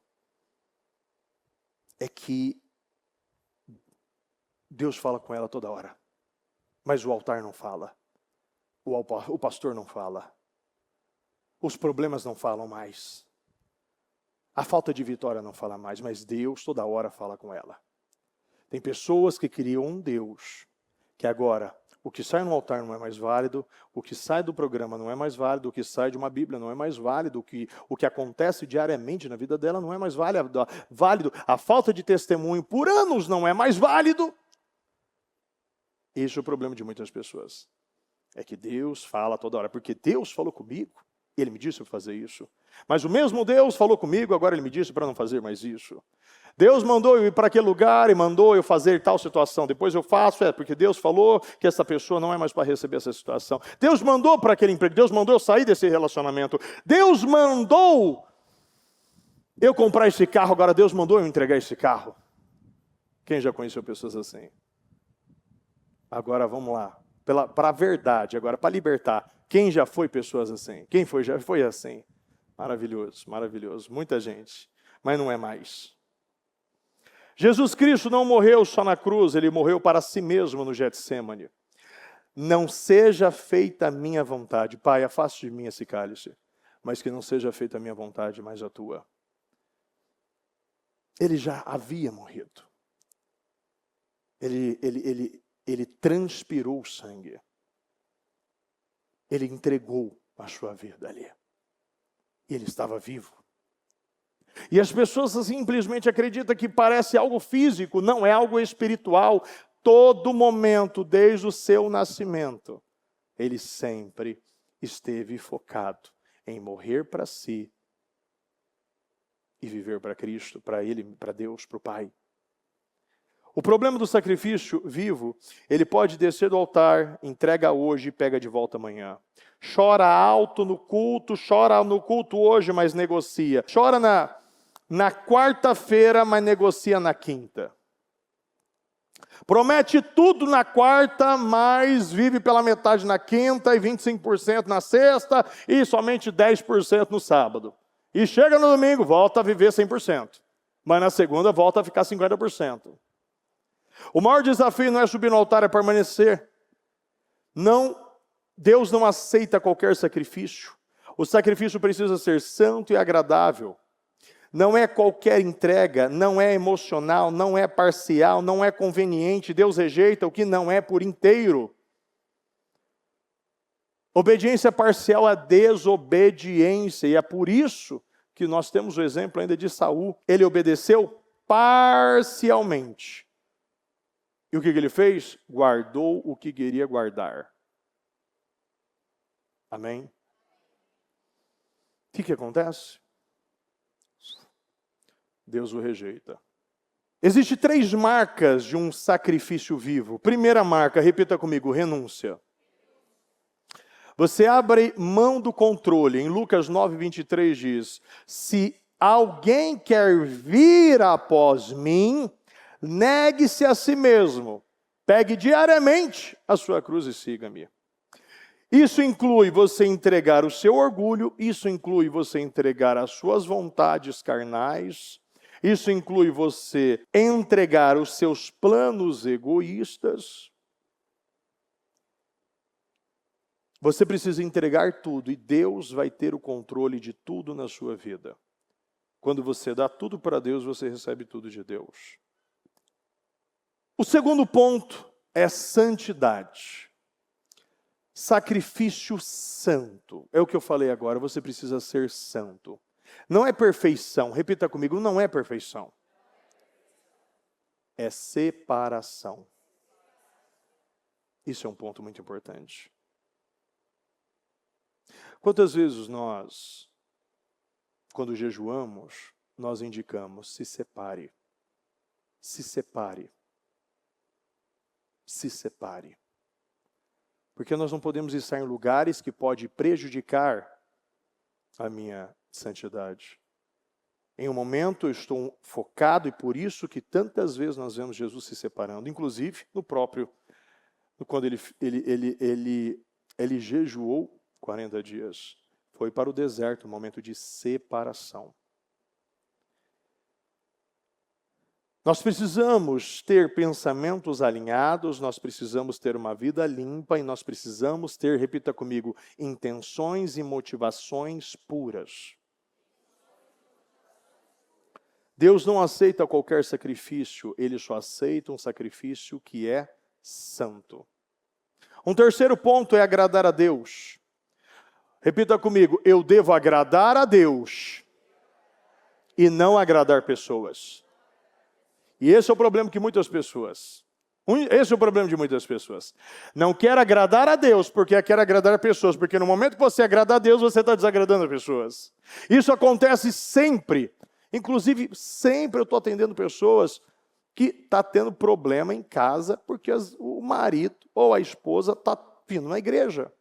É que Deus fala com ela toda hora, mas o altar não fala, o pastor não fala, os problemas não falam mais, a falta de vitória não fala mais, mas Deus toda hora fala com ela. Tem pessoas que criam um Deus, que agora, o que sai no altar não é mais válido, o que sai do programa não é mais válido, o que sai de uma Bíblia não é mais válido, o que acontece diariamente na vida dela não é mais válido, a falta de testemunho por anos não é mais válido. Esse é o problema de muitas pessoas. É que Deus fala toda hora, porque Deus falou comigo. Ele me disse para fazer isso. Mas o mesmo Deus falou comigo, agora Ele me disse para não fazer mais isso. Deus mandou eu ir para aquele lugar e mandou eu fazer tal situação. Depois eu faço, porque Deus falou que essa pessoa não é mais para receber essa situação. Deus mandou para aquele emprego, Deus mandou eu sair desse relacionamento. Deus mandou eu comprar esse carro, agora Deus mandou eu entregar esse carro. Quem já conheceu pessoas assim? Agora vamos lá, para a verdade, agora para libertar. Quem já foi pessoas assim? Quem foi, já foi assim? Maravilhoso, maravilhoso. Muita gente, mas não é mais. Jesus Cristo não morreu só na cruz, Ele morreu para si mesmo no Getsêmani. Não seja feita a minha vontade. Pai, afaste de mim esse cálice, mas que não seja feita a minha vontade, mas a tua. Ele já havia morrido. Ele transpirou o sangue. Ele entregou a sua vida ali. Ele estava vivo. E as pessoas simplesmente acreditam que parece algo físico, não é algo espiritual. Todo momento, desde o seu nascimento, ele sempre esteve focado em morrer para si e viver para Cristo, para Ele, para Deus, para o Pai. O problema do sacrifício vivo, ele pode descer do altar, entrega hoje e pega de volta amanhã. Chora alto no culto hoje, mas negocia. Chora na quarta-feira, mas negocia na quinta. Promete tudo na quarta, mas vive pela metade na quinta e 25% na sexta e somente 10% no sábado. E chega no domingo, volta a viver 100%. Mas na segunda volta a ficar 50%. O maior desafio não é subir no altar, é permanecer. Deus não aceita qualquer sacrifício. O sacrifício precisa ser santo e agradável. Não é qualquer entrega, não é emocional, não é parcial, não é conveniente. Deus rejeita o que não é por inteiro. Obediência parcial é desobediência, e é por isso que nós temos o exemplo ainda de Saul. Ele obedeceu parcialmente. E o que ele fez? Guardou o que queria guardar. Amém? O que acontece? Deus o rejeita. Existem 3 marcas de um sacrifício vivo. Primeira marca, repita comigo, renúncia. Você abre mão do controle. Em Lucas 9:23 diz: se alguém quer vir após mim, negue-se a si mesmo. Pegue diariamente a sua cruz e siga-me. Isso inclui você entregar o seu orgulho, isso inclui você entregar as suas vontades carnais, isso inclui você entregar os seus planos egoístas. Você precisa entregar tudo e Deus vai ter o controle de tudo na sua vida. Quando você dá tudo para Deus, você recebe tudo de Deus. O segundo ponto é santidade. Sacrifício santo. É o que eu falei agora, você precisa ser santo. Não é perfeição, repita comigo, não é perfeição. É separação. Isso é um ponto muito importante. Quantas vezes nós, quando jejuamos, nós indicamos, se separe. Se separe. Se separe. Porque nós não podemos estar em lugares que podem prejudicar a minha santidade. Em um momento eu estou focado e por isso que tantas vezes nós vemos Jesus se separando. Inclusive no próprio, quando ele jejuou 40 dias. Foi para o deserto, um momento de separação. Nós precisamos ter pensamentos alinhados, nós precisamos ter uma vida limpa e nós precisamos ter, repita comigo, intenções e motivações puras. Deus não aceita qualquer sacrifício, Ele só aceita um sacrifício que é santo. Um terceiro ponto é agradar a Deus. Repita comigo, eu devo agradar a Deus e não agradar pessoas. E esse é o problema que muitas pessoas Esse é o problema de muitas pessoas. Não quer agradar a Deus porque quer agradar pessoas, porque no momento que você agrada a Deus, você está desagradando as pessoas. Isso acontece sempre. Inclusive, sempre eu estou atendendo pessoas que estão tendo problema em casa porque o marido ou a esposa está vindo na igreja.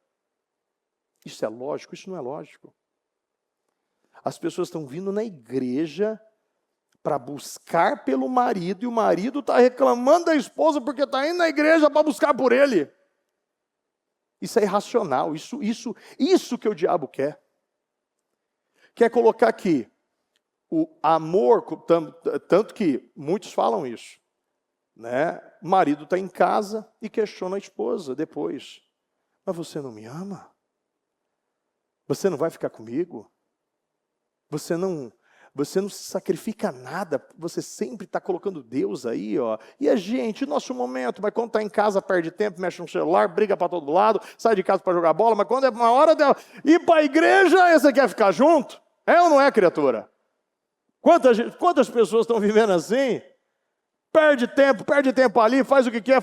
Isso é lógico? Isso não é lógico. As pessoas estão vindo na igreja para buscar pelo marido, e o marido está reclamando da esposa porque está indo na igreja para buscar por ele. Isso é irracional, isso que o diabo quer. Quer colocar aqui o amor, tanto que muitos falam isso, né? O marido está em casa e questiona a esposa depois. Mas você não me ama? Você não vai ficar comigo? Você não se sacrifica nada, você sempre está colocando Deus aí, ó. E a gente, nosso momento, mas quando está em casa, perde tempo, mexe no celular, briga para todo lado, sai de casa para jogar bola, mas quando é uma hora de ir para a igreja, você quer ficar junto? É ou não é, criatura? Quantas pessoas estão vivendo assim? Perde tempo ali, faz o que quer,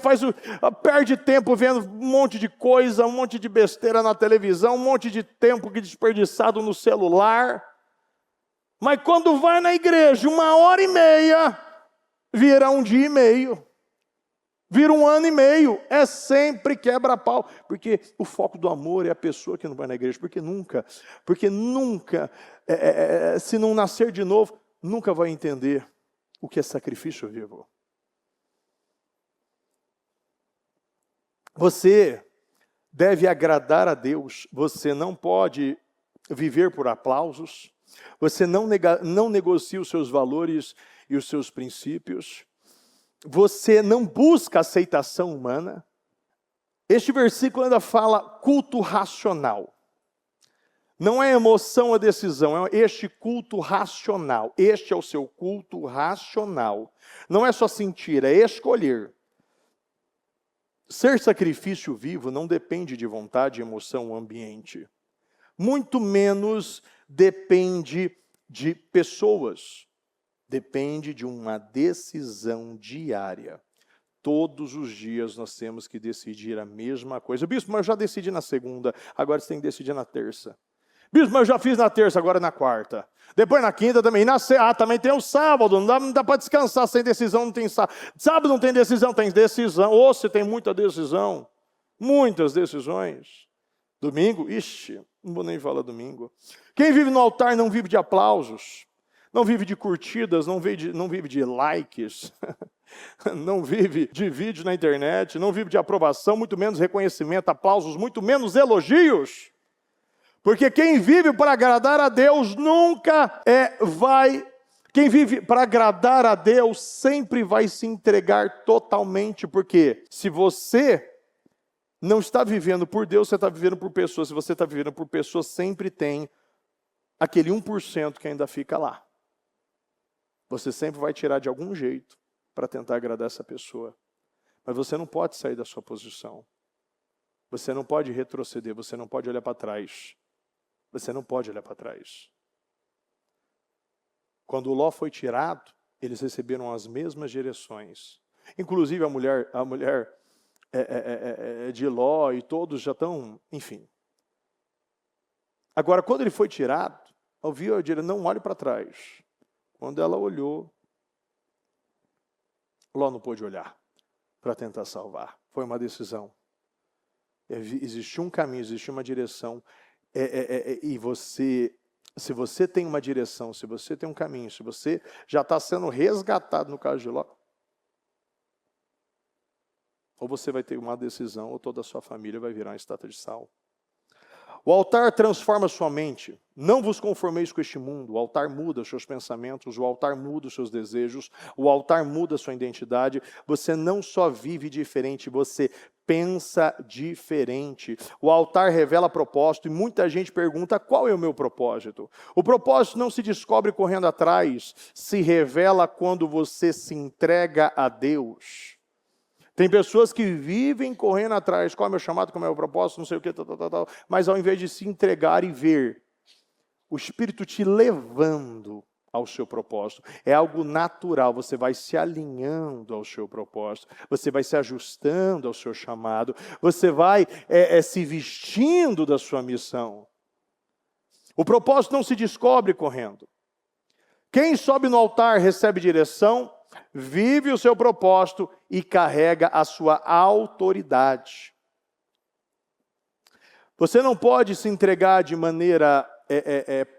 perde tempo vendo um monte de coisa, um monte de besteira na televisão, um monte de tempo desperdiçado no celular. Mas quando vai na igreja, 1h30, vira 1 dia e meio. Vira 1 ano e meio. É sempre quebra-pau. Porque o foco do amor é a pessoa que não vai na igreja. Porque nunca, se não nascer de novo, nunca vai entender o que é sacrifício vivo. Você deve agradar a Deus. Você não pode viver por aplausos. Você não negocia os seus valores e os seus princípios. Você não busca aceitação humana. Este versículo ainda fala culto racional. Não é emoção a decisão, é este culto racional. Este é o seu culto racional. Não é só sentir, é escolher. Ser sacrifício vivo não depende de vontade, emoção ou ambiente. Muito menos depende de pessoas. Depende de uma decisão diária. Todos os dias nós temos que decidir a mesma coisa. Bispo, mas eu já decidi na segunda, agora você tem que decidir na terça. Bispo, mas eu já fiz na terça, agora na quarta. Depois na quinta também. Também tem o sábado, não dá para descansar sem decisão, não tem sábado. Sábado não tem decisão, tem decisão. Ou se tem muita decisão, muitas decisões. Domingo, não vou nem falar domingo. Quem vive no altar não vive de aplausos, não vive de curtidas, não vive de likes, não vive de vídeo na internet, não vive de aprovação, muito menos reconhecimento, aplausos, muito menos elogios. Porque quem vive para agradar a Deus quem vive para agradar a Deus sempre vai se entregar totalmente, porque se você não está vivendo por Deus, você está vivendo por pessoas. Se você está vivendo por pessoas, sempre tem aquele 1% que ainda fica lá. Você sempre vai tirar de algum jeito para tentar agradar essa pessoa. Mas você não pode sair da sua posição. Você não pode retroceder, você não pode olhar para trás. Você não pode olhar para trás. Quando Ló foi tirado, eles receberam as mesmas direções. Inclusive a mulher de Ló e todos já estão, enfim. Agora, quando ele foi tirado, ouviu a direção, não olhe para trás. Quando ela olhou, Ló não pôde olhar para tentar salvar. Foi uma decisão. Existiu um caminho, existiu uma direção. E você, se você tem uma direção, se você tem um caminho, se você já está sendo resgatado no caso de Ló, ou você vai ter uma decisão, ou toda a sua família vai virar uma estátua de sal. O altar transforma sua mente. Não vos conformeis com este mundo. O altar muda os seus pensamentos, o altar muda os seus desejos, o altar muda a sua identidade. Você não só vive diferente, você pensa diferente. O altar revela propósito e muita gente pergunta: qual é o meu propósito? O propósito não se descobre correndo atrás, se revela quando você se entrega a Deus. Tem pessoas que vivem correndo atrás, qual é o meu chamado, qual é o meu propósito, não sei o que, mas ao invés de se entregar e ver o Espírito te levando ao seu propósito. É algo natural, você vai se alinhando ao seu propósito, você vai se ajustando ao seu chamado, você vai se vestindo da sua missão. O propósito não se descobre correndo. Quem sobe no altar recebe direção, vive o seu propósito e carrega a sua autoridade. Você não pode se entregar de maneira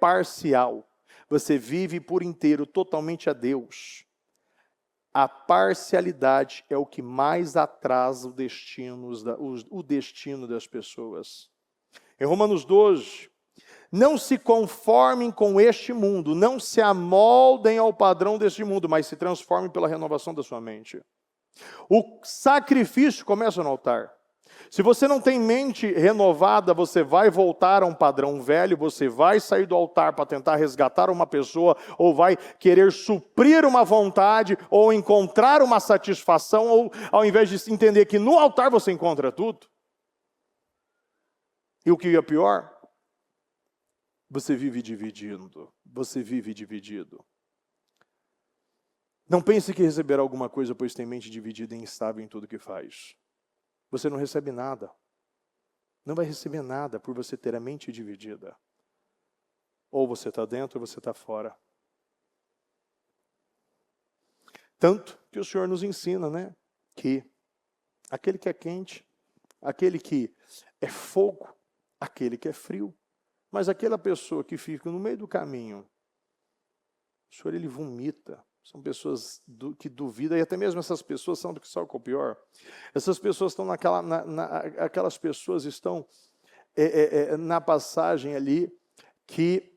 parcial. Você vive por inteiro, totalmente a Deus. A parcialidade é o que mais atrasa o destino das pessoas. Em Romanos 12, não se conformem com este mundo, não se amoldem ao padrão deste mundo, mas se transformem pela renovação da sua mente. O sacrifício começa no altar. Se você não tem mente renovada, você vai voltar a um padrão velho, você vai sair do altar para tentar resgatar uma pessoa, ou vai querer suprir uma vontade, ou encontrar uma satisfação, ou ao invés de entender que no altar você encontra tudo. E o que é pior? Você vive dividindo, você vive dividido. Não pense que receberá alguma coisa, pois tem mente dividida e instável em tudo que faz. Você não recebe nada. Não vai receber nada por você ter a mente dividida. Ou você está dentro ou você está fora. Tanto que o Senhor nos ensina, né? Que aquele que é quente, aquele que é fogo, aquele que é frio. Mas aquela pessoa que fica no meio do caminho, o Senhor, ele vomita. São pessoas que duvidam, e até mesmo essas pessoas são do que sabe o pior. Essas pessoas estão aquelas pessoas estão na passagem ali que,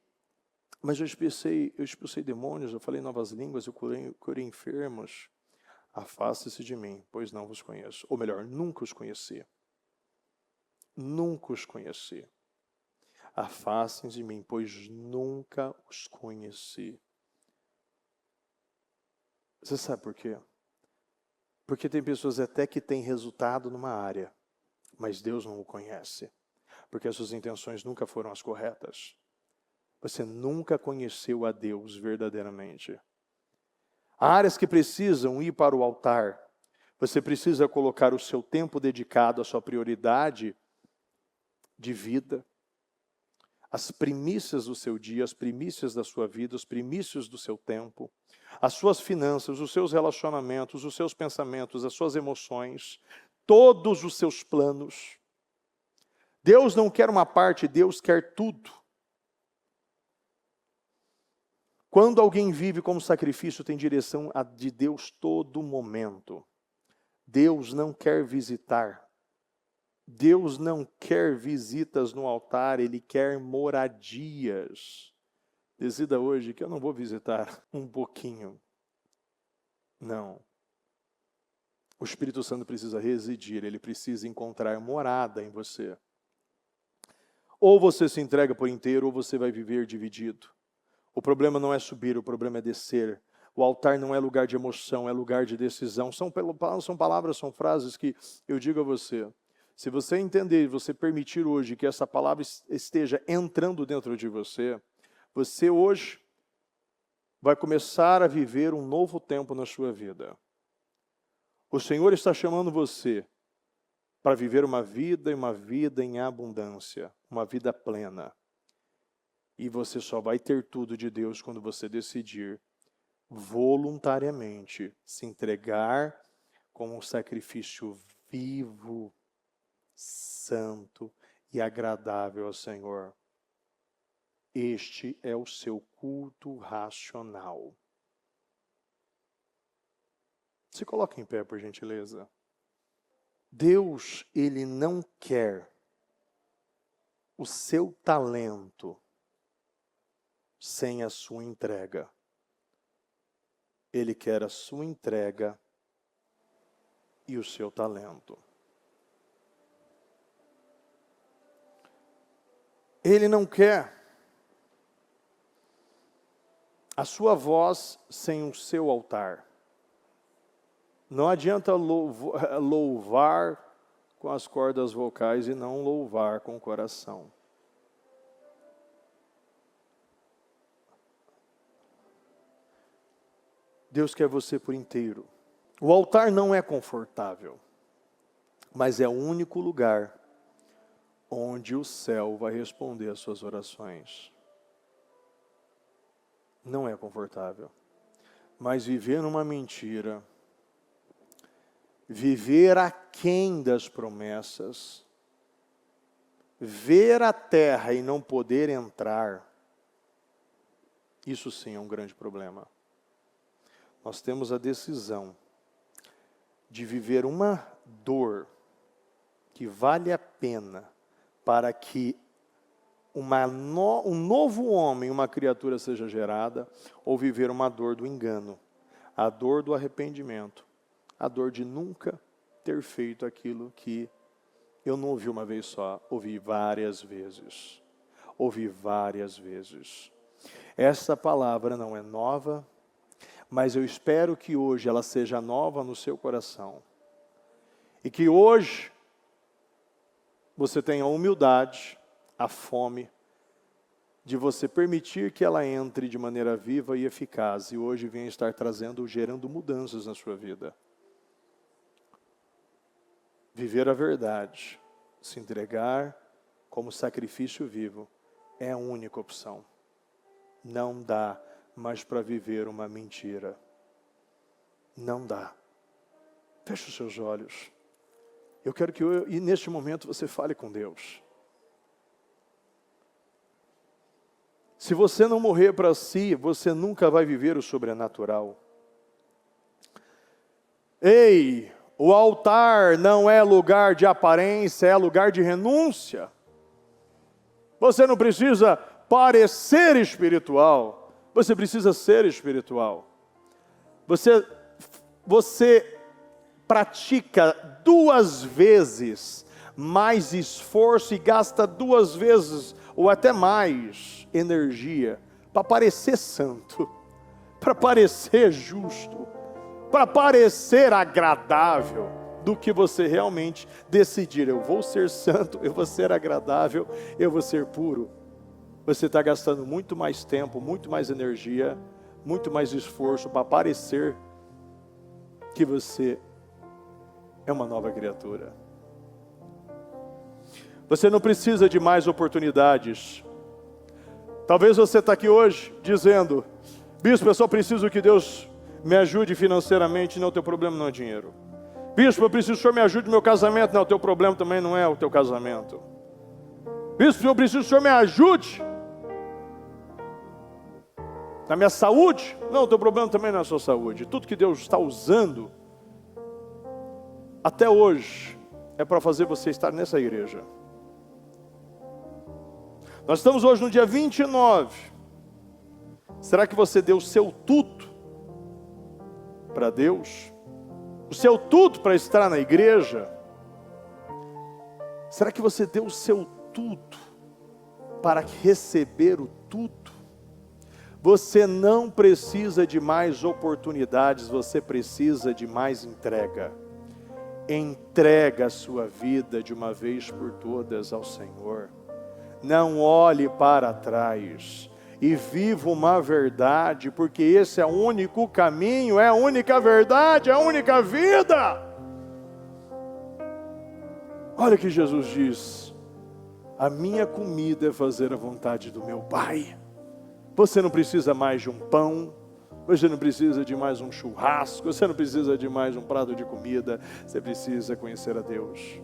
mas eu expulsei demônios, eu falei novas línguas, eu curei enfermos. Afaste-se de mim, pois não vos conheço. Ou melhor, nunca os conheci. Nunca os conheci. Afastem-se de mim, pois nunca os conheci. Você sabe por quê? Porque tem pessoas até que têm resultado numa área, mas Deus não o conhece. Porque as suas intenções nunca foram as corretas. Você nunca conheceu a Deus verdadeiramente. Há áreas que precisam ir para o altar. Você precisa colocar o seu tempo dedicado, a sua prioridade de vida, as primícias do seu dia, as primícias da sua vida, os primícios do seu tempo, as suas finanças, os seus relacionamentos, os seus pensamentos, as suas emoções, todos os seus planos. Deus não quer uma parte, Deus quer tudo. Quando alguém vive como sacrifício, tem direção de Deus todo momento. Deus não quer visitar. Deus não quer visitas no altar, Ele quer moradias. Decida hoje que eu não vou visitar um pouquinho. Não. O Espírito Santo precisa residir, ele precisa encontrar morada em você. Ou você se entrega por inteiro, ou você vai viver dividido. O problema não é subir, o problema é descer. O altar não é lugar de emoção, é lugar de decisão. São palavras, são frases que eu digo a você. Se você entender, você permitir hoje que essa palavra esteja entrando dentro de você, você hoje vai começar a viver um novo tempo na sua vida. O Senhor está chamando você para viver uma vida em abundância, uma vida plena. E você só vai ter tudo de Deus quando você decidir voluntariamente se entregar como um sacrifício vivo, santo e agradável ao Senhor. Este é o seu culto racional. Se coloque em pé, por gentileza. Deus, Ele não quer o seu talento sem a sua entrega. Ele quer a sua entrega e o seu talento. Ele não quer a sua voz sem o seu altar. Não adianta louvar com as cordas vocais e não louvar com o coração. Deus quer você por inteiro. O altar não é confortável, mas é o único lugar onde o céu vai responder às suas orações. Não é confortável, mas viver numa mentira, viver aquém das promessas, ver a terra e não poder entrar, isso sim é um grande problema. Nós temos a decisão de viver uma dor que vale a pena para que um novo homem, uma criatura seja gerada, ou viver uma dor do engano, a dor do arrependimento, a dor de nunca ter feito aquilo que eu não ouvi uma vez só, ouvi várias vezes. Ouvi várias vezes. Essa palavra não é nova, mas eu espero que hoje ela seja nova no seu coração. E que hoje você tenha a humildade, a fome, de você permitir que ela entre de maneira viva e eficaz. E hoje venha estar gerando mudanças na sua vida. Viver a verdade, se entregar como sacrifício vivo, é a única opção. Não dá mais para viver uma mentira. Não dá. Feche os seus olhos. Eu quero que e neste momento você fale com Deus. Se você não morrer para si, você nunca vai viver o sobrenatural. Ei, o altar não é lugar de aparência, é lugar de renúncia. Você não precisa parecer espiritual, você precisa ser espiritual. Você pratica 2 vezes mais esforço e gasta 2 vezes ou até mais energia para parecer santo, para parecer justo, para parecer agradável, do que você realmente decidir. Eu vou ser santo, eu vou ser agradável, eu vou ser puro. Você está gastando muito mais tempo, muito mais energia, muito mais esforço para parecer que você é uma nova criatura. Você não precisa de mais oportunidades. Talvez você está aqui hoje dizendo: bispo, eu só preciso que Deus me ajude financeiramente. Não, o teu problema não é dinheiro. Bispo, eu preciso que o senhor me ajude no meu casamento. Não, o teu problema também não é o teu casamento. Bispo, eu preciso que o senhor me ajude na minha saúde. Não, o teu problema também não é a sua saúde. Tudo que Deus está usando até hoje é para fazer você estar nessa igreja. Nós estamos hoje no dia 29. Será que você deu o seu tudo para Deus? O seu tudo para estar na igreja? Será que você deu o seu tudo para receber o tudo? Você não precisa de mais oportunidades, você precisa de mais entrega. Entrega a sua vida de uma vez por todas ao Senhor. Não olhe para trás e viva uma verdade, porque esse é o único caminho, é a única verdade, é a única vida. Olha o que Jesus diz: a minha comida é fazer a vontade do meu Pai. Você não precisa mais de um pão, você não precisa de mais um churrasco, você não precisa de mais um prato de comida, você precisa conhecer a Deus.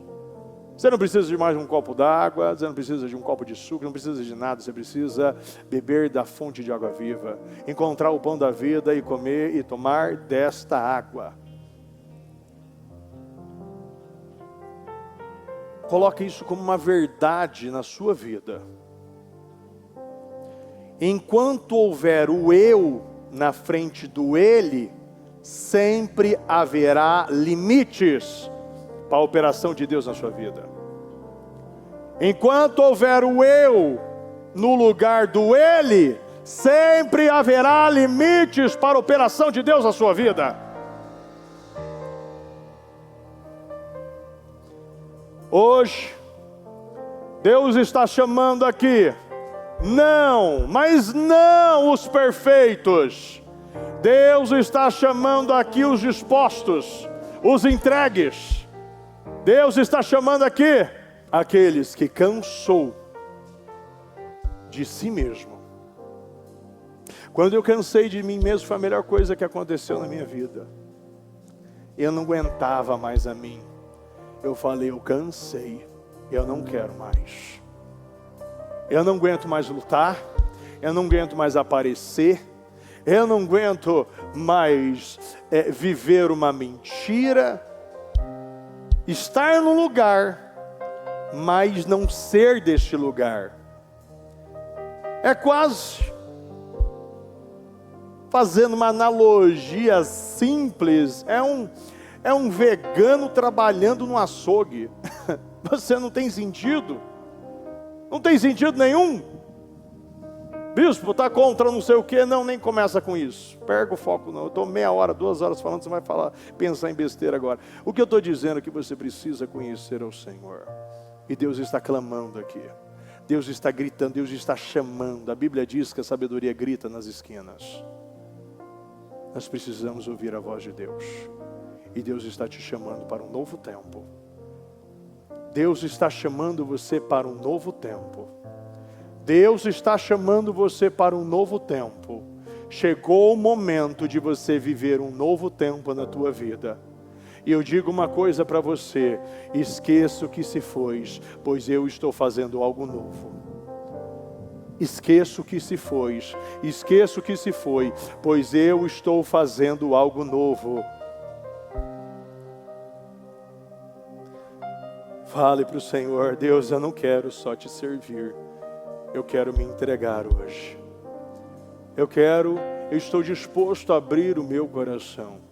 Você não precisa de mais um copo d'água, você não precisa de um copo de suco, não precisa de nada, você precisa beber da fonte de água viva, encontrar o pão da vida e comer e tomar desta água. Coloque isso como uma verdade na sua vida. Enquanto houver o eu na frente do ele, sempre haverá limites para a operação de Deus na sua vida. Enquanto houver o eu no lugar do ele, sempre haverá limites para a operação de Deus na sua vida. Hoje, Deus está chamando aqui, não, mas não os perfeitos, Deus está chamando aqui os dispostos, os entregues. Deus está chamando aqui aqueles que cansou de si mesmo. Quando eu cansei de mim mesmo, foi a melhor coisa que aconteceu na minha vida. Eu não aguentava mais a mim. Eu falei, eu cansei, eu não quero mais. Eu não aguento mais lutar, eu não aguento mais aparecer, eu não aguento mais viver uma mentira, estar num lugar, mas não ser deste lugar. É quase, fazendo uma analogia simples, é um vegano trabalhando no açougue. Você não tem sentido? Não tem sentido nenhum. Bispo, está contra não sei o que? Não, nem começa com isso. Pega o foco não. Eu estou meia hora, 2 horas falando, você vai pensar em besteira agora. O que eu estou dizendo é que você precisa conhecer ao Senhor. E Deus está clamando aqui. Deus está gritando, Deus está chamando. A Bíblia diz que a sabedoria grita nas esquinas. Nós precisamos ouvir a voz de Deus. E Deus está te chamando para um novo tempo. Deus está chamando você para um novo tempo. Deus está chamando você para um novo tempo. Chegou o momento de você viver um novo tempo na tua vida. E eu digo uma coisa para você: esqueça o que se foi, pois eu estou fazendo algo novo. Esqueça o que se foi, esqueça o que se foi, pois eu estou fazendo algo novo. Fale para o Senhor: Deus, eu não quero só te servir, eu quero me entregar hoje. Eu estou disposto a abrir o meu coração.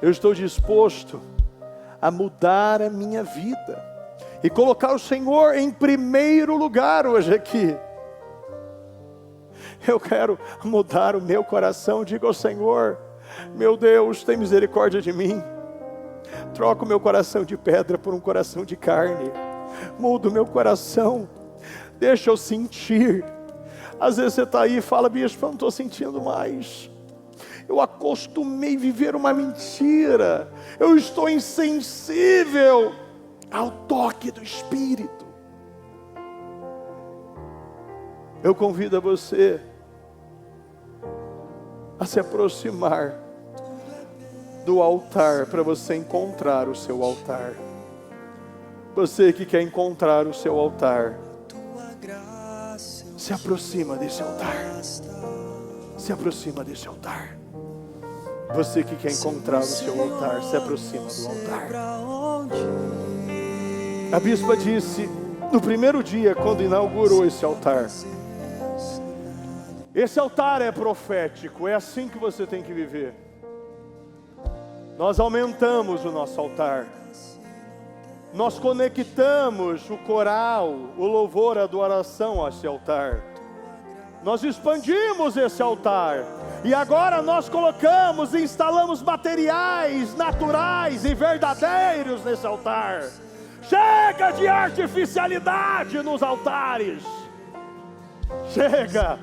Eu estou disposto a mudar a minha vida e colocar o Senhor em primeiro lugar hoje aqui. Eu quero mudar o meu coração. Diga ao Senhor: meu Deus, tem misericórdia de mim. Troca o meu coração de pedra por um coração de carne. Muda o meu coração. Deixa eu sentir. Às vezes você está aí e fala: bispo, eu não estou sentindo mais. Eu acostumei a viver uma mentira. Eu estou insensível ao toque do Espírito. Eu convido a você a se aproximar do altar para você encontrar o seu altar. Você que quer encontrar o seu altar, se aproxima desse altar. Se aproxima desse altar. Você que quer encontrar o seu altar, se aproxima do altar. A bispa disse no primeiro dia, quando inaugurou esse altar: esse altar é profético, é assim que você tem que viver. Nós aumentamos o nosso altar. Nós conectamos o coral, o louvor, a adoração a esse altar. Nós expandimos esse altar. E agora nós colocamos e instalamos materiais naturais e verdadeiros nesse altar. Chega de artificialidade nos altares. Chega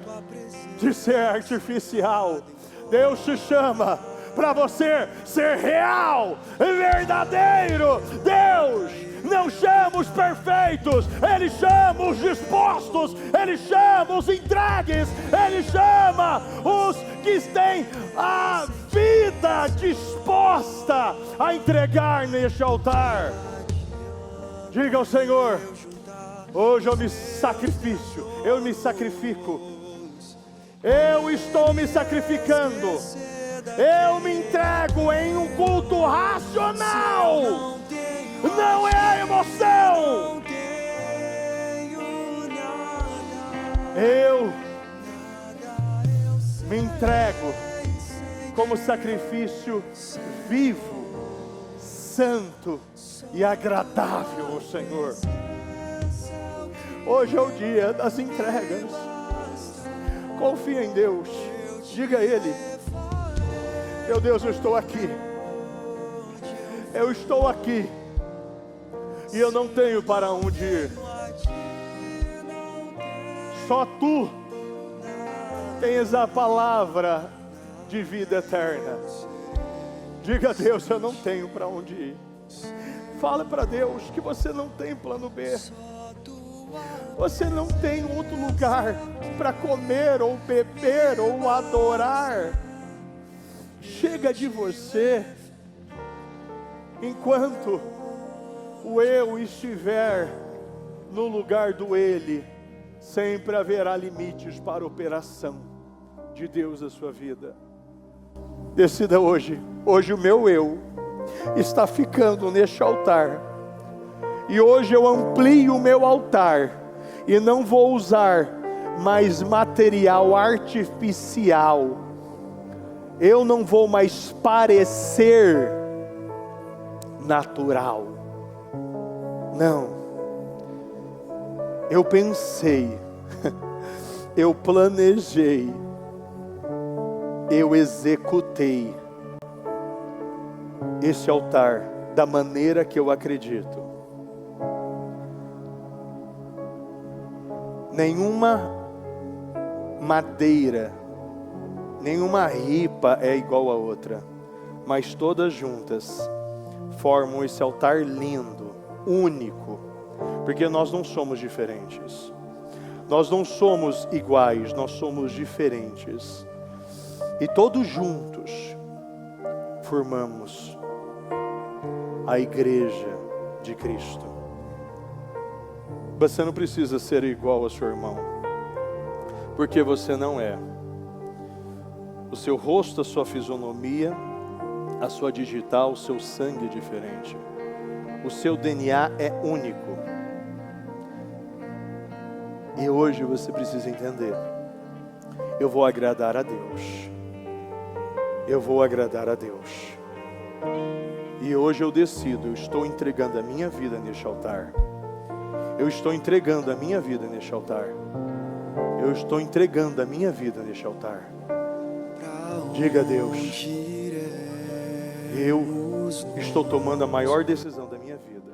de ser artificial. Deus te chama para você ser real e verdadeiro. Deus não chama os perfeitos, Ele chama os dispostos, Ele chama os entregues, Ele chama os que têm a vida disposta a entregar neste altar. Diga ao Senhor: hoje eu me sacrifico, eu estou me sacrificando, eu me entrego em um culto racional, não é a emoção. Eu me entrego como sacrifício vivo, santo e agradável ao Senhor. Hoje é o dia das entregas. Confia em Deus. Diga a Ele: meu Deus, eu estou aqui. Eu estou aqui. E eu não tenho para onde ir. Só Tu tens a palavra de vida eterna. Diga a Deus: eu não tenho para onde ir. Fala para Deus que você não tem plano B. Você não tem outro lugar para comer ou beber ou adorar. Chega de você. Enquanto o eu estiver no lugar do ele, sempre haverá limites para a operação de Deus na sua vida. Decida hoje. Hoje o meu eu está ficando neste altar. E hoje eu amplio o meu altar. E não vou usar mais material artificial. Eu não vou mais parecer natural. Não. Eu pensei, eu planejei, eu executei esse altar da maneira que eu acredito. Nenhuma madeira, nenhuma ripa é igual a outra, mas todas juntas formam esse altar lindo, único, porque nós não somos diferentes, nós não somos iguais, nós somos diferentes, e todos juntos formamos a igreja de Cristo. Você não precisa ser igual ao seu irmão, porque você não é. O seu rosto, a sua fisionomia, a sua digital, o seu sangue é diferente. O seu DNA é único. E hoje você precisa entender: eu vou agradar a Deus. Eu vou agradar a Deus. E hoje eu decido, eu estou entregando a minha vida neste altar. Eu estou entregando a minha vida neste altar. Eu estou entregando a minha vida neste altar. Diga a Deus: eu estou tomando a maior decisão da minha vida.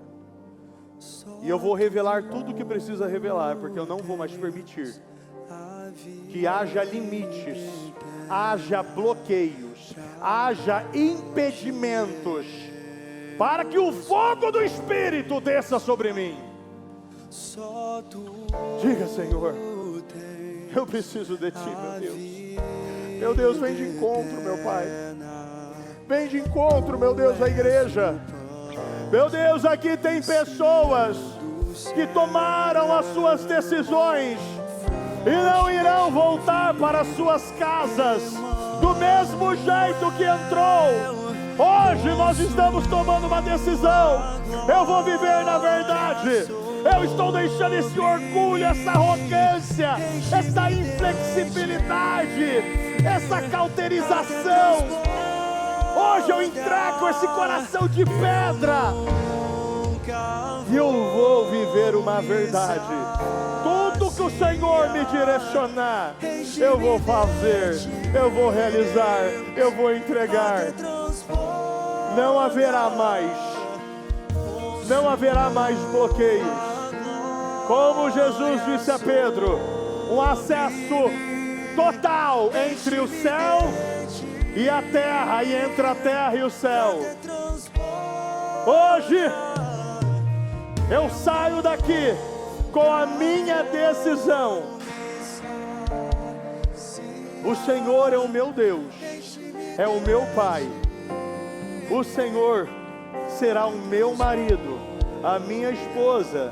E eu vou revelar tudo o que precisa revelar, porque eu não vou mais permitir que haja limites, haja bloqueios, haja impedimentos, para que o fogo do Espírito desça sobre mim. Diga: Senhor, eu preciso de Ti, meu Deus. Meu Deus, vem de encontro, meu Pai. Vem de encontro, meu Deus, à igreja. Meu Deus, aqui tem pessoas que tomaram as suas decisões e não irão voltar para suas casas do mesmo jeito que entrou. Hoje nós estamos tomando uma decisão. Eu vou viver na verdade. Eu estou deixando esse orgulho, essa arrogância, essa inflexibilidade, essa cauterização. Hoje eu entrego esse coração de pedra e eu vou viver uma verdade. Tudo que o Senhor me direcionar, eu vou fazer, eu vou realizar, eu vou entregar. Não haverá mais bloqueios. Como Jesus disse a Pedro, um acesso total entre o céu e a terra, e entre a terra e o céu. Hoje eu saio daqui com a minha decisão. O Senhor é o meu Deus, é o meu Pai. O Senhor será o meu marido, a minha esposa.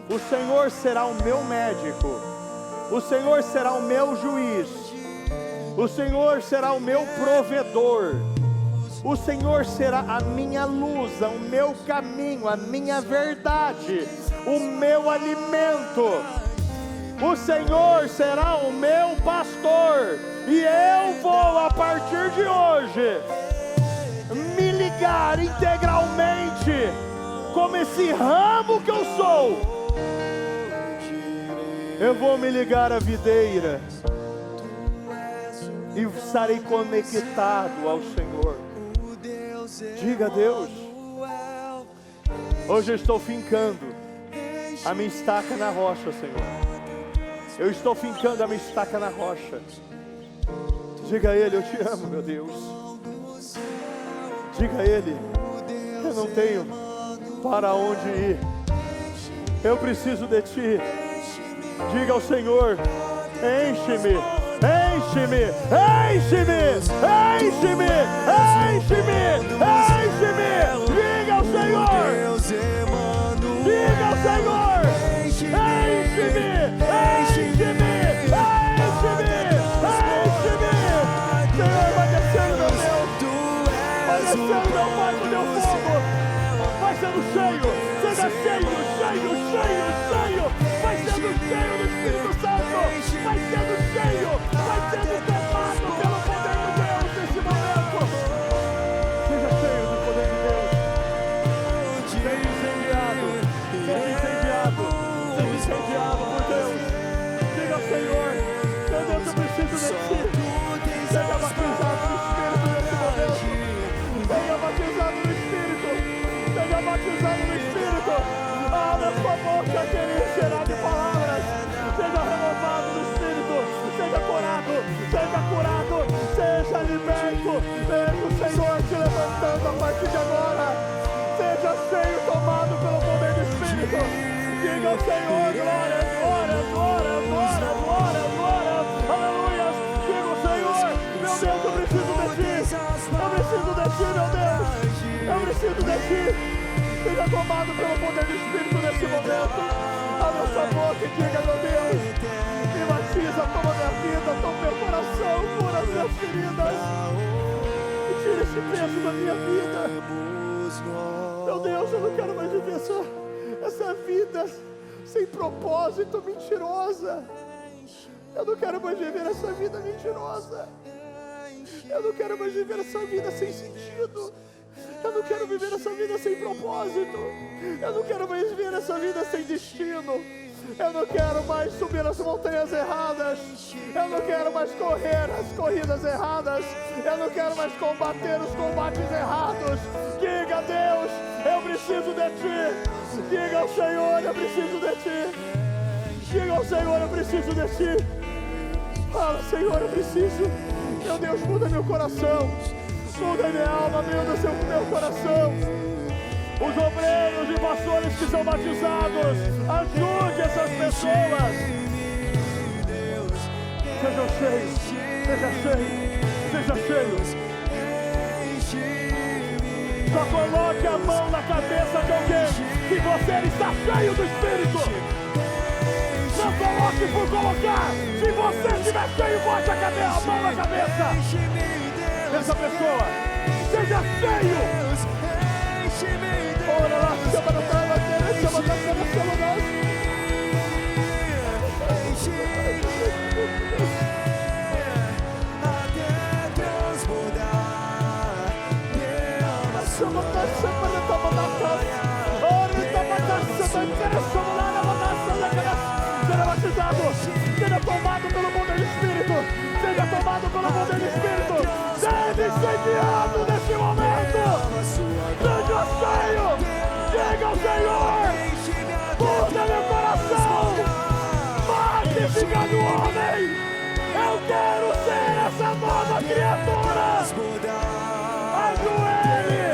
O Senhor será o meu médico. O Senhor será o meu juiz. O Senhor será o meu provedor. O Senhor será a minha luz, o meu caminho, a minha verdade, o meu alimento. O Senhor será o meu pastor. E eu vou, a partir de hoje, me ligar integralmente como esse ramo que eu sou. Eu vou me ligar à videira e estarei conectado ao Senhor. Diga a Deus: hoje eu estou fincando a minha estaca na rocha, Senhor. Eu estou fincando a minha estaca na rocha. Diga a Ele, eu te amo, meu Deus. Diga a Ele, eu não tenho para onde ir. Eu preciso de Ti. Diga ao Senhor, enche-me, enche-me, enche-me, enche-me, enche-me, enche-me. Diga ao Senhor, diga ao Senhor, enche-me, enche-me, enche-me, enche-me. Senhor, vai descendo, meu Deus, vai descendo, meu Pai, com teu fogo, vai sendo cheio, seja cheio, cheio, cheio, cheio, vai sendo cheio do Espírito Santo, vai sendo cheio, vai sendo tomado pelo poder de Deus nesse momento. Seja cheio do poder de Deus, seja incendiado, seja incendiado, seja incendiado por Deus. Diga ao Senhor, meu Deus, eu preciso de Ti. Seja batizado no Espírito nesse momento, seja batizado no Espírito, seja batizado no Espírito. Abra sua boca que Ele encherá de palavras. Seja renovado no Espírito, seja curado, seja liberto. Veja o Senhor te levantando a partir de agora. Seja cheio, tomado pelo poder do Espírito. Diga ao Senhor, glória, glória, glória, glória, glória, glória, aleluia. Diga ao Senhor, meu Deus, eu preciso de Ti. Eu preciso de Ti, meu Deus. Eu preciso de Ti. Seja tomado pelo poder do Espírito nesse momento. Abra sua boca e diga, meu Deus, me batiza, toma minha vida, toma meu coração, cura as minhas feridas e tira esse peso da minha vida. Meu Deus, eu não quero mais viver essa vida sem propósito, mentirosa. Eu não quero mais viver essa vida mentirosa. Eu não quero mais viver essa vida sem sentido. Eu não quero viver essa vida sem propósito. Eu não quero mais viver essa vida sem destino. Eu não quero mais subir as montanhas erradas. Eu não quero mais correr as corridas erradas. Eu não quero mais combater os combates errados. Diga a Deus, eu preciso de Ti. Diga ao Senhor, eu preciso de Ti. Diga ao Senhor, eu preciso de Ti. Fala, Senhor, eu preciso. Meu Deus, muda meu coração. Muda minha alma, muda meu coração. Os obreiros e pastores que são batizados, ajude essas pessoas. Seja cheio, seja cheio, seja cheio. Só coloque a mão na cabeça de alguém se você está cheio do Espírito. Não coloque por colocar. Se você estiver cheio, bote a mão na cabeça dessa pessoa. Seja cheio. Ora lá, chama na cara, chama na cara, chama na cara. Chama na chama na toma na cara. Ora, toma na chama, chama lá na cara. Seja batizado, seja tomado pelo poder do Espírito. Seja tomado pelo poder do Espírito. Seja incendiado nesse momento. Seja cheio. Diga ao Senhor, muda meu coração. Magnificado homem. Eu quero ser essa nova criatura. Ajoelhe.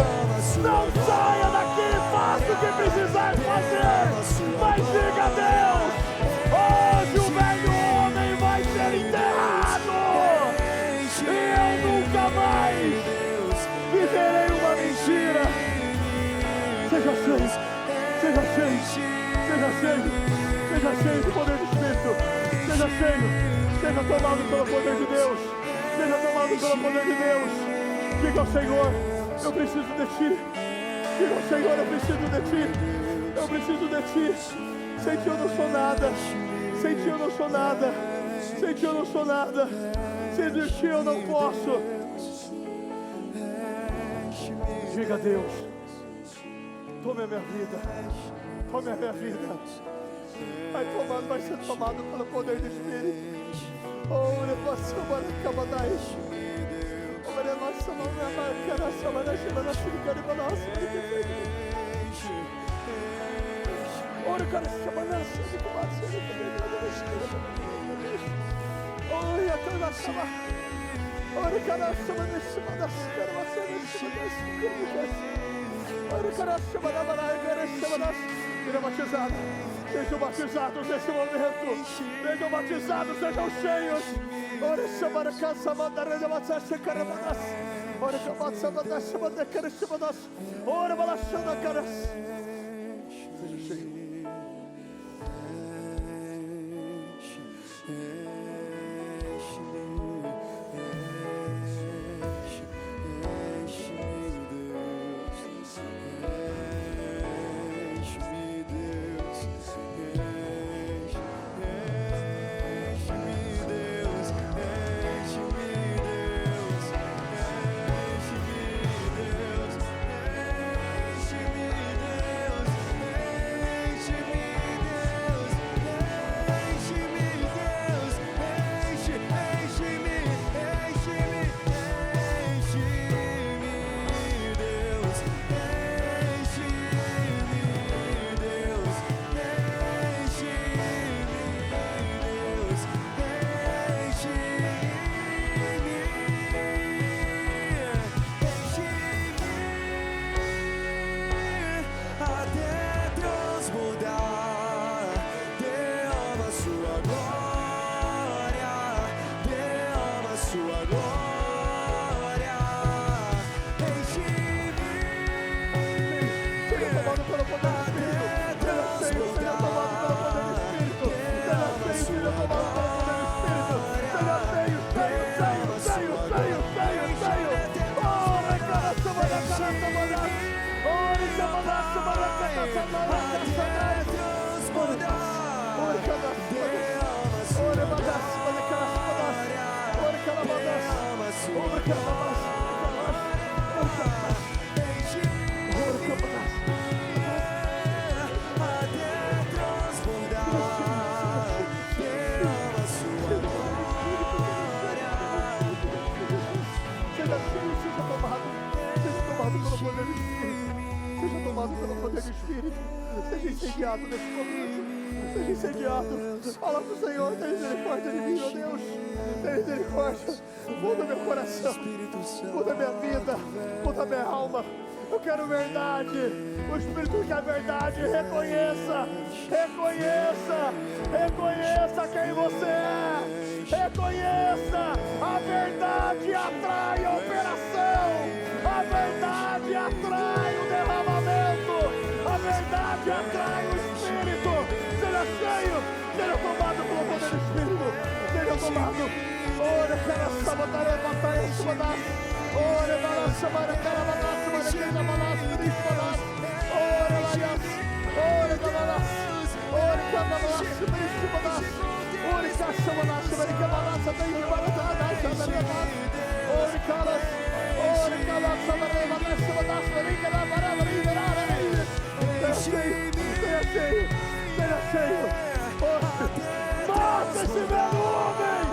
Não saia daqui, faça o que precisar fazer. Mas diga a Deus, hoje o velho homem vai ser enterrado. E eu nunca mais viverei uma mentira. Seja cheio, seja cheio, seja cheio, seja cheio do poder do Espírito. Seja cheio, seja tomado pelo poder de Deus. Seja tomado pelo poder de Deus. Diga ao Senhor, eu preciso de Ti. Diga ao Senhor, eu preciso de Ti. Eu preciso de Ti. Sem Ti eu não sou nada. Sem Ti eu não sou nada. Sem Ti eu não sou nada. Sem Ti eu não posso. Diga a Deus, tome a minha vida. Tome a minha vida. Vai ser tomado pelo poder do Espírito. Oh, levação, baracabadai. Ora, nossa, não me amarca, nossa, baracabadai, ora, cara, chamada, oi, até na sala. Ora, cara, chama desse, manda se, cara, você desse, manda se, ora, cara, chama da barra, cara, chama das. Seja batizado, sejam batizados nesse momento, sejam batizados, sejam cheios. Ora, chama da casa, manda, renda, manda se, cara, manda se. Ora, cabeça, manda se, manda, cara, chama das. Ora, balachando, cara. Seja cheio. Seja incendiado nesse momento. Seja incendiado. Fala pro Senhor, tem misericórdia de mim, meu Deus. Tem misericórdia. Muda meu coração. Muda minha vida. Muda minha alma. Eu quero verdade. O Espírito quer verdade. Reconheça. Reconheça. Reconheça quem você é. Reconheça. A verdade atrai a operação. A verdade atrai o derramamento. A verdade atrai o Espírito. Seja cheio. Seja tomado pelo poder do Espírito. Seja tomado. Ora, cara, sabataré, batalha, subadas. Ora, balança, mara, cara, balança, mara, queira, balança, cristo, balança. Ora, laias. Ora, balança. Ora, cara, balança, cristo, balança. Ora, caixa, balança, marica, balança, tem de balança, balança, balança. Ora, caras. Ora, balança, mara, balança, balança, marica, balança, marica, seja cheio, seja cheio, seja cheio. Mata esse velho homem!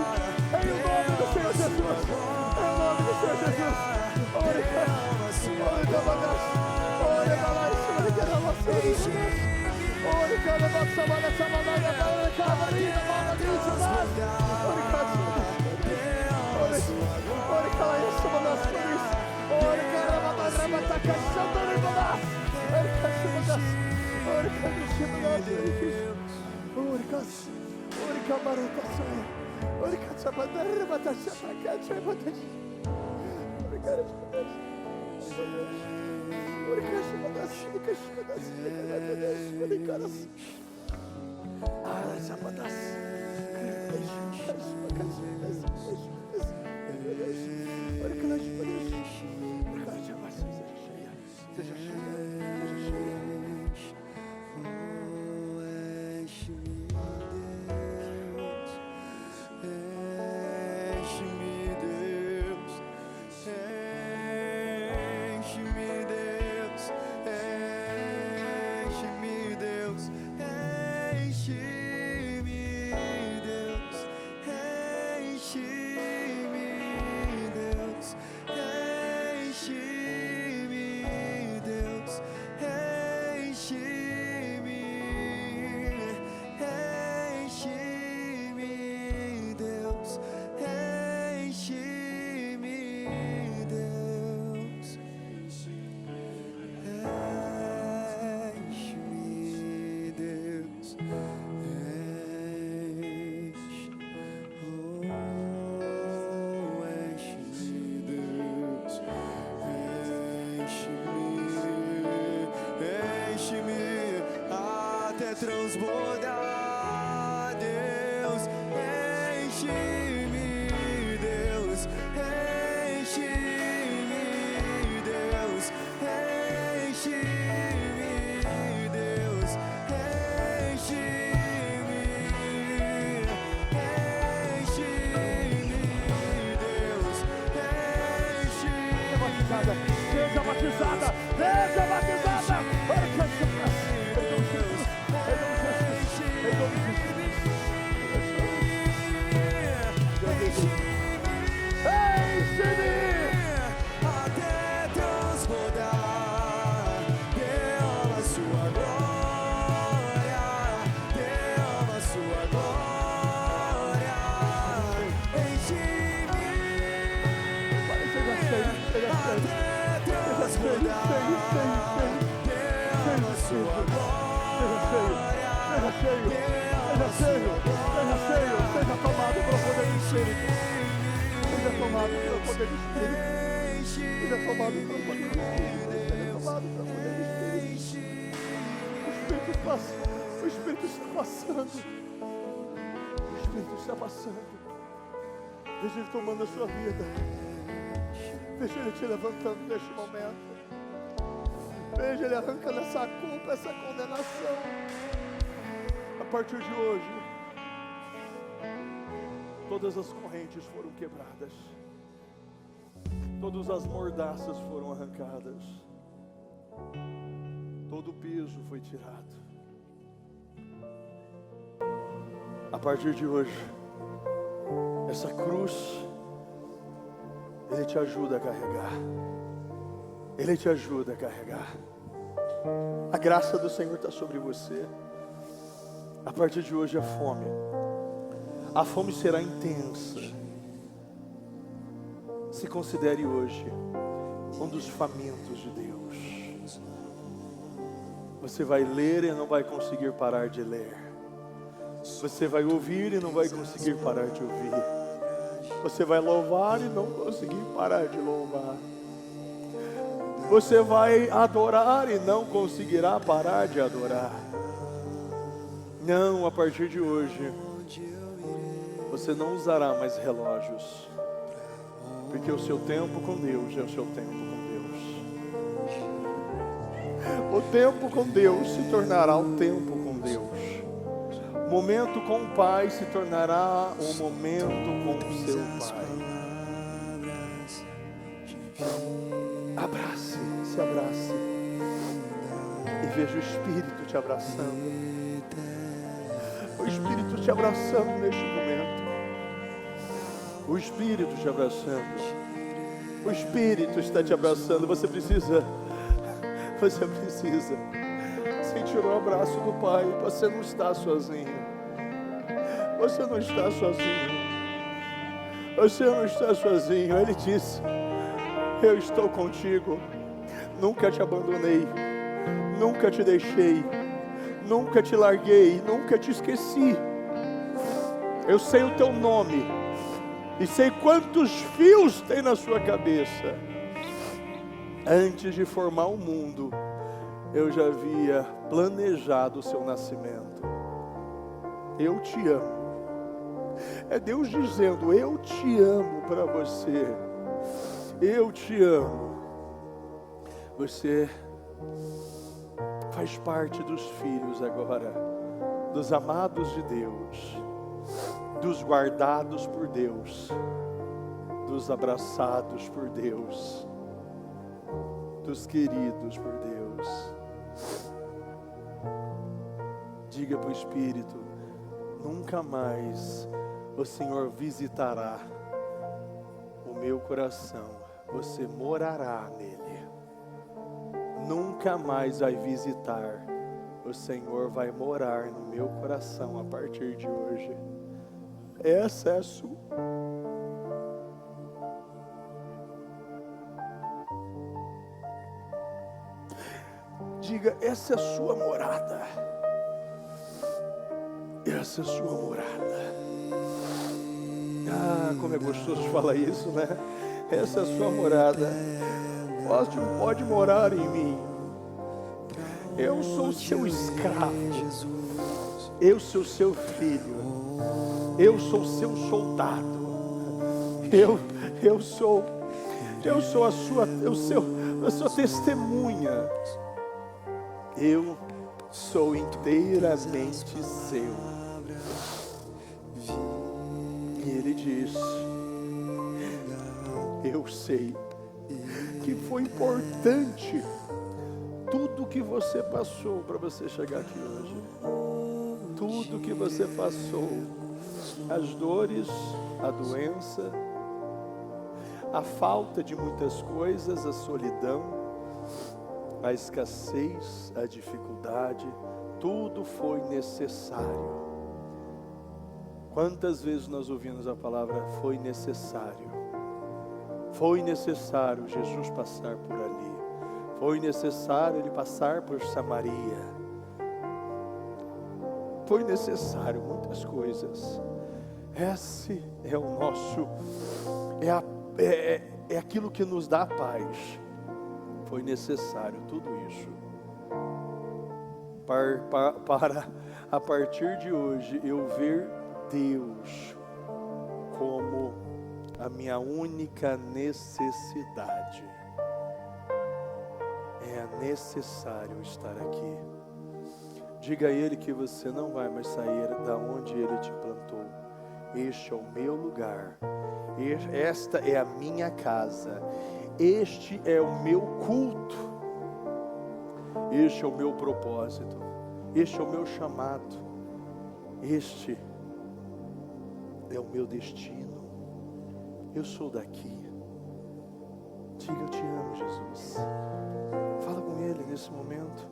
Em o nome do Senhor Jesus! Em o nome do Senhor Jesus! Ore, batizada, seja batizada, seja batizada. Em nome de Jesus, em nome de Jesus, em nome de Jesus. Enche-me até transbordar, derrama sua glória, derrama sua glória, enche-me até transbordar, derrama sua glória, seja tomado pelo poder do Espírito. Seja tomado pelo poder do Espírito. Seja tomado pelo poder do Espírito. Seja tomado pelo poder do Espírito. O Espírito está passando. O Espírito está passando. Veja Ele tomando a sua vida. Veja Ele te levantando neste momento. Veja Ele arrancando essa culpa, essa condenação. A partir de hoje, todas as correntes foram quebradas. Todas as mordaças foram arrancadas. Todo o peso foi tirado. A partir de hoje, essa cruz, Ele te ajuda a carregar. Ele te ajuda a carregar. A graça do Senhor está sobre você. A partir de hoje, a fome será intensa. Se considere hoje um dos famintos de Deus. Você vai ler e não vai conseguir parar de ler. Você vai ouvir e não vai conseguir parar de ouvir. Você vai louvar e não conseguir parar de louvar. Você vai adorar e não conseguirá parar de adorar. Não, a partir de hoje, você não usará mais relógios, porque o seu tempo com Deus é o seu tempo com Deus. O tempo com Deus se tornará um tempo com Deus. O momento com o Pai se tornará um momento com o seu Pai. Abrace, se abrace e veja o Espírito te abraçando. O Espírito te abraçando neste momento. O Espírito te abraçando. O Espírito está te abraçando. Você precisa sentir o abraço do Pai. Você não está sozinho. Você não está sozinho. Você não está sozinho. Ele disse: eu estou contigo. Nunca te abandonei. Nunca te deixei. Nunca te larguei, nunca te esqueci. Eu sei o teu nome e sei quantos fios tem na sua cabeça. Antes de formar o mundo, eu já havia planejado o seu nascimento. Eu te amo. É Deus dizendo: eu te amo para você. Eu te amo. Você faz parte dos filhos agora, dos amados de Deus, dos guardados por Deus, dos abraçados por Deus, dos queridos por Deus. Diga para o Espírito: nunca mais o Senhor visitará o meu coração, você morará nele. Nunca mais vai visitar, o Senhor vai morar no meu coração a partir de hoje. Essa é a sua. Diga: essa é a sua morada. Essa é a sua morada. Ah, como é gostoso falar isso, né? Essa é a sua morada. Pode morar em mim. Eu sou seu escravo. Eu sou seu filho. Eu sou seu soldado. Eu sou a sua testemunha. Eu sou inteiramente seu. E ele diz: eu sei que foi importante tudo que você passou para você chegar aqui hoje. Tudo que você passou, as dores, a doença, a falta de muitas coisas, a solidão, a escassez, a dificuldade, tudo foi necessário. Quantas vezes nós ouvimos a palavra foi necessário? Foi necessário Jesus passar por ali. Foi necessário ele passar por Samaria. Foi necessário muitas coisas. Esse é o nosso, é aquilo que nos dá paz. Foi necessário tudo isso. Para a partir de hoje eu ver Deus como a minha única necessidade. É necessário estar aqui. Diga a Ele que você não vai mais sair da onde Ele te plantou. Este é o meu lugar. Esta é a minha casa. Este é o meu culto. Este é o meu propósito. Este é o meu chamado. Este é o meu destino. Eu sou daqui. Diga, eu te amo, Jesus. Fala com Ele nesse momento.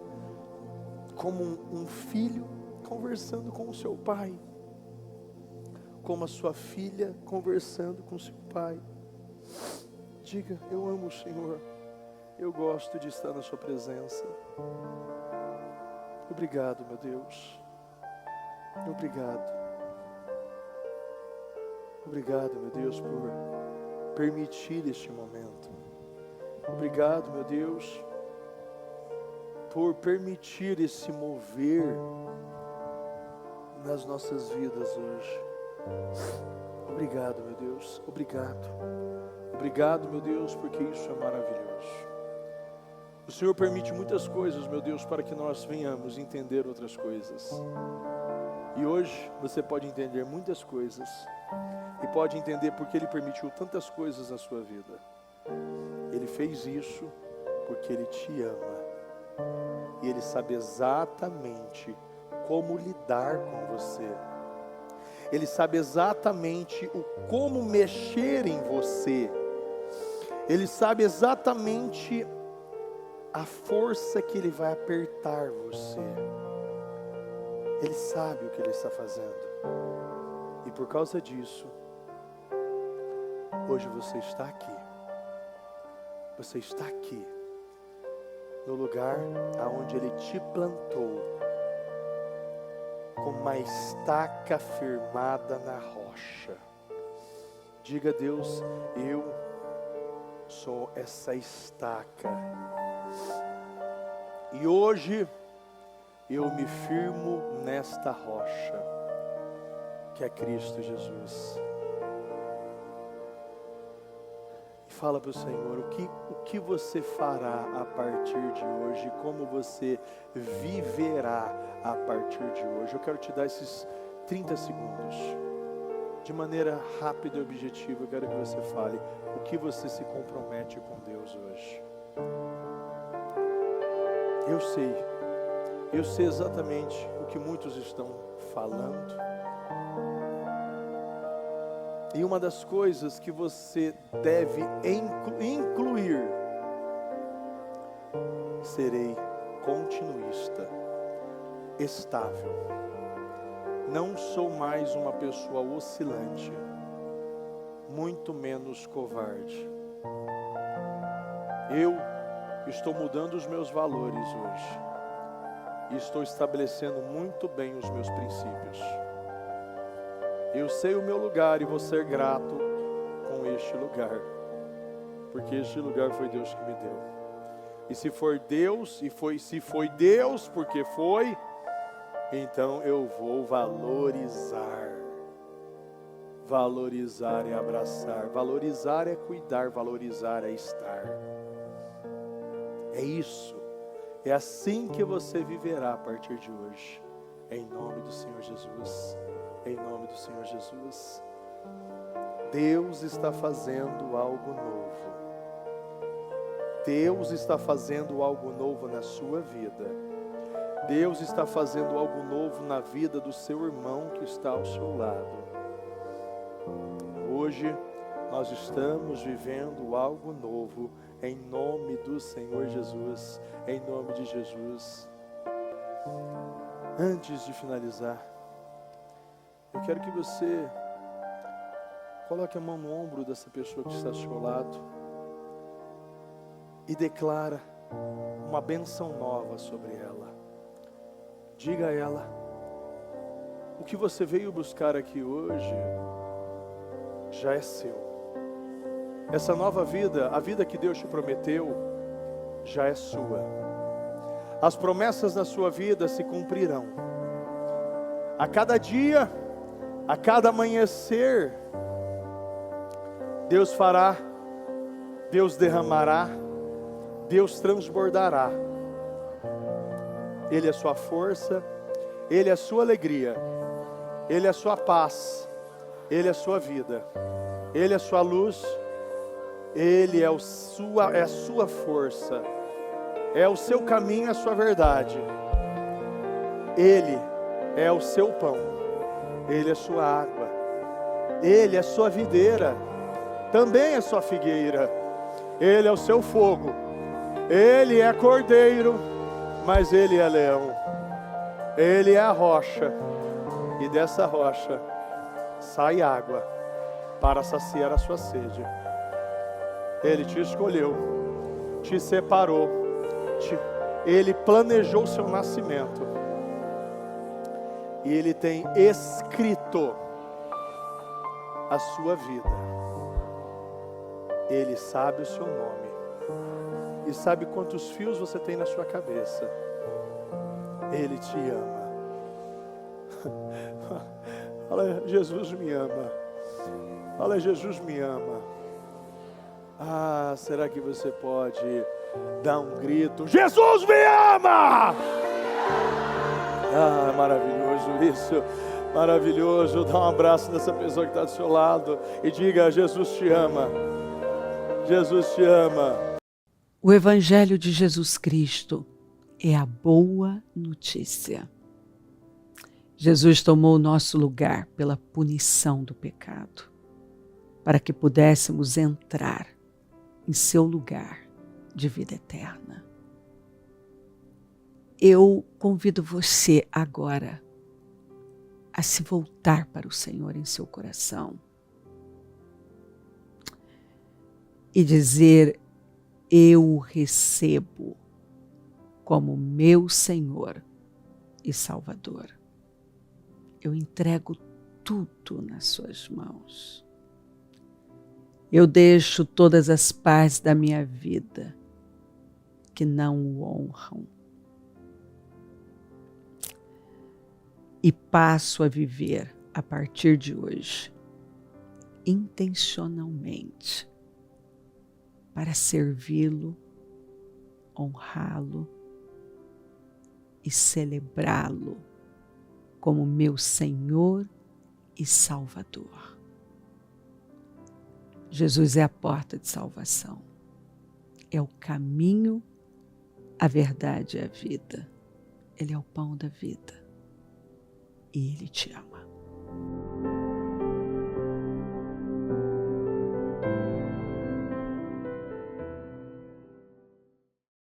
Como um filho conversando com o seu pai. Como a sua filha conversando com o seu pai. Diga, eu amo o Senhor. Eu gosto de estar na sua presença. Obrigado, meu Deus. Obrigado. Obrigado, meu Deus, por permitir este momento. Obrigado, meu Deus, por permitir esse mover nas nossas vidas hoje. Obrigado, meu Deus. Obrigado. Obrigado, meu Deus, porque isso é maravilhoso. O Senhor permite muitas coisas, meu Deus, para que nós venhamos entender outras coisas. E hoje você pode entender muitas coisas. E pode entender porque Ele permitiu tantas coisas na sua vida. Ele fez isso porque Ele te ama. E Ele sabe exatamente como lidar com você. Ele sabe exatamente como mexer em você. Ele sabe exatamente a força que Ele vai apertar você. Ele sabe o que Ele está fazendo. E por causa disso, hoje você está aqui. Você está aqui. No lugar aonde Ele te plantou. Com uma estaca firmada na rocha. Diga a Deus, eu sou essa estaca. E hoje eu me firmo nesta rocha, que é Cristo Jesus. E fala para o Senhor, o que você fará a partir de hoje, como você viverá a partir de hoje. Eu quero te dar esses 30 segundos, de maneira rápida e objetiva. Eu quero que você fale o que você se compromete com Deus hoje. Eu sei exatamente o que muitos estão falando. E uma das coisas que você deve incluir, serei continuista, estável. Não sou mais uma pessoa oscilante, muito menos covarde. Eu estou mudando os meus valores hoje. E estou estabelecendo muito bem os meus princípios. Eu sei o meu lugar e vou ser grato com este lugar. Porque este lugar foi Deus que me deu. E se for Deus, se foi Deus, porque foi, então eu vou valorizar. Valorizar é abraçar. Valorizar é cuidar. Valorizar é estar. É isso. É assim que você viverá a partir de hoje. Em nome do Senhor Jesus. Em nome do Senhor Jesus. Deus está fazendo algo novo. Deus está fazendo algo novo na sua vida. Deus está fazendo algo novo na vida do seu irmão que está ao seu lado. Hoje nós estamos vivendo algo novo em nome do Senhor Jesus, em nome de Jesus. Antes de finalizar, eu quero que você coloque a mão no ombro dessa pessoa que está ao seu lado e declara uma bênção nova sobre ela. Diga a ela: o que você veio buscar aqui hoje já é seu. Essa nova vida, a vida que Deus te prometeu, já é sua. As promessas da sua vida se cumprirão. A cada dia, a cada amanhecer, Deus fará, Deus derramará, Deus transbordará. Ele é a sua força, Ele é a sua alegria, Ele é a sua paz, Ele é a sua vida, Ele é a sua luz, Ele é a sua força, é o seu caminho, a sua verdade. Ele é o seu pão, Ele é a sua água, Ele é a sua videira, também é a sua figueira, Ele é o seu fogo, Ele é cordeiro, mas Ele é leão. Ele é a rocha, e dessa rocha sai água para saciar a sua sede. Ele te escolheu, te separou, Ele planejou o seu nascimento, e Ele tem escrito a sua vida. Ele sabe o seu nome e sabe quantos fios você tem na sua cabeça. Ele te ama. Fala: Jesus me ama. Fala: Jesus me ama. Ah, será que você pode dar um grito: Jesus me ama? Ah, maravilhoso isso. Maravilhoso. Dá um abraço nessa pessoa que está do seu lado e diga: Jesus te ama. Jesus te ama. O Evangelho de Jesus Cristo é a boa notícia. Jesus tomou o nosso lugar pela punição do pecado, para que pudéssemos entrar em seu lugar de vida eterna. Eu convido você agora a se voltar para o Senhor em seu coração e dizer: eu o recebo como meu Senhor e Salvador. Eu entrego tudo nas suas mãos. Eu deixo todas as partes da minha vida que não o honram e passo a viver a partir de hoje intencionalmente para servi-lo, honrá-lo e celebrá-lo como meu Senhor e Salvador. Jesus é a porta de salvação, é o caminho, a verdade e a vida. Ele é o pão da vida e Ele te ama.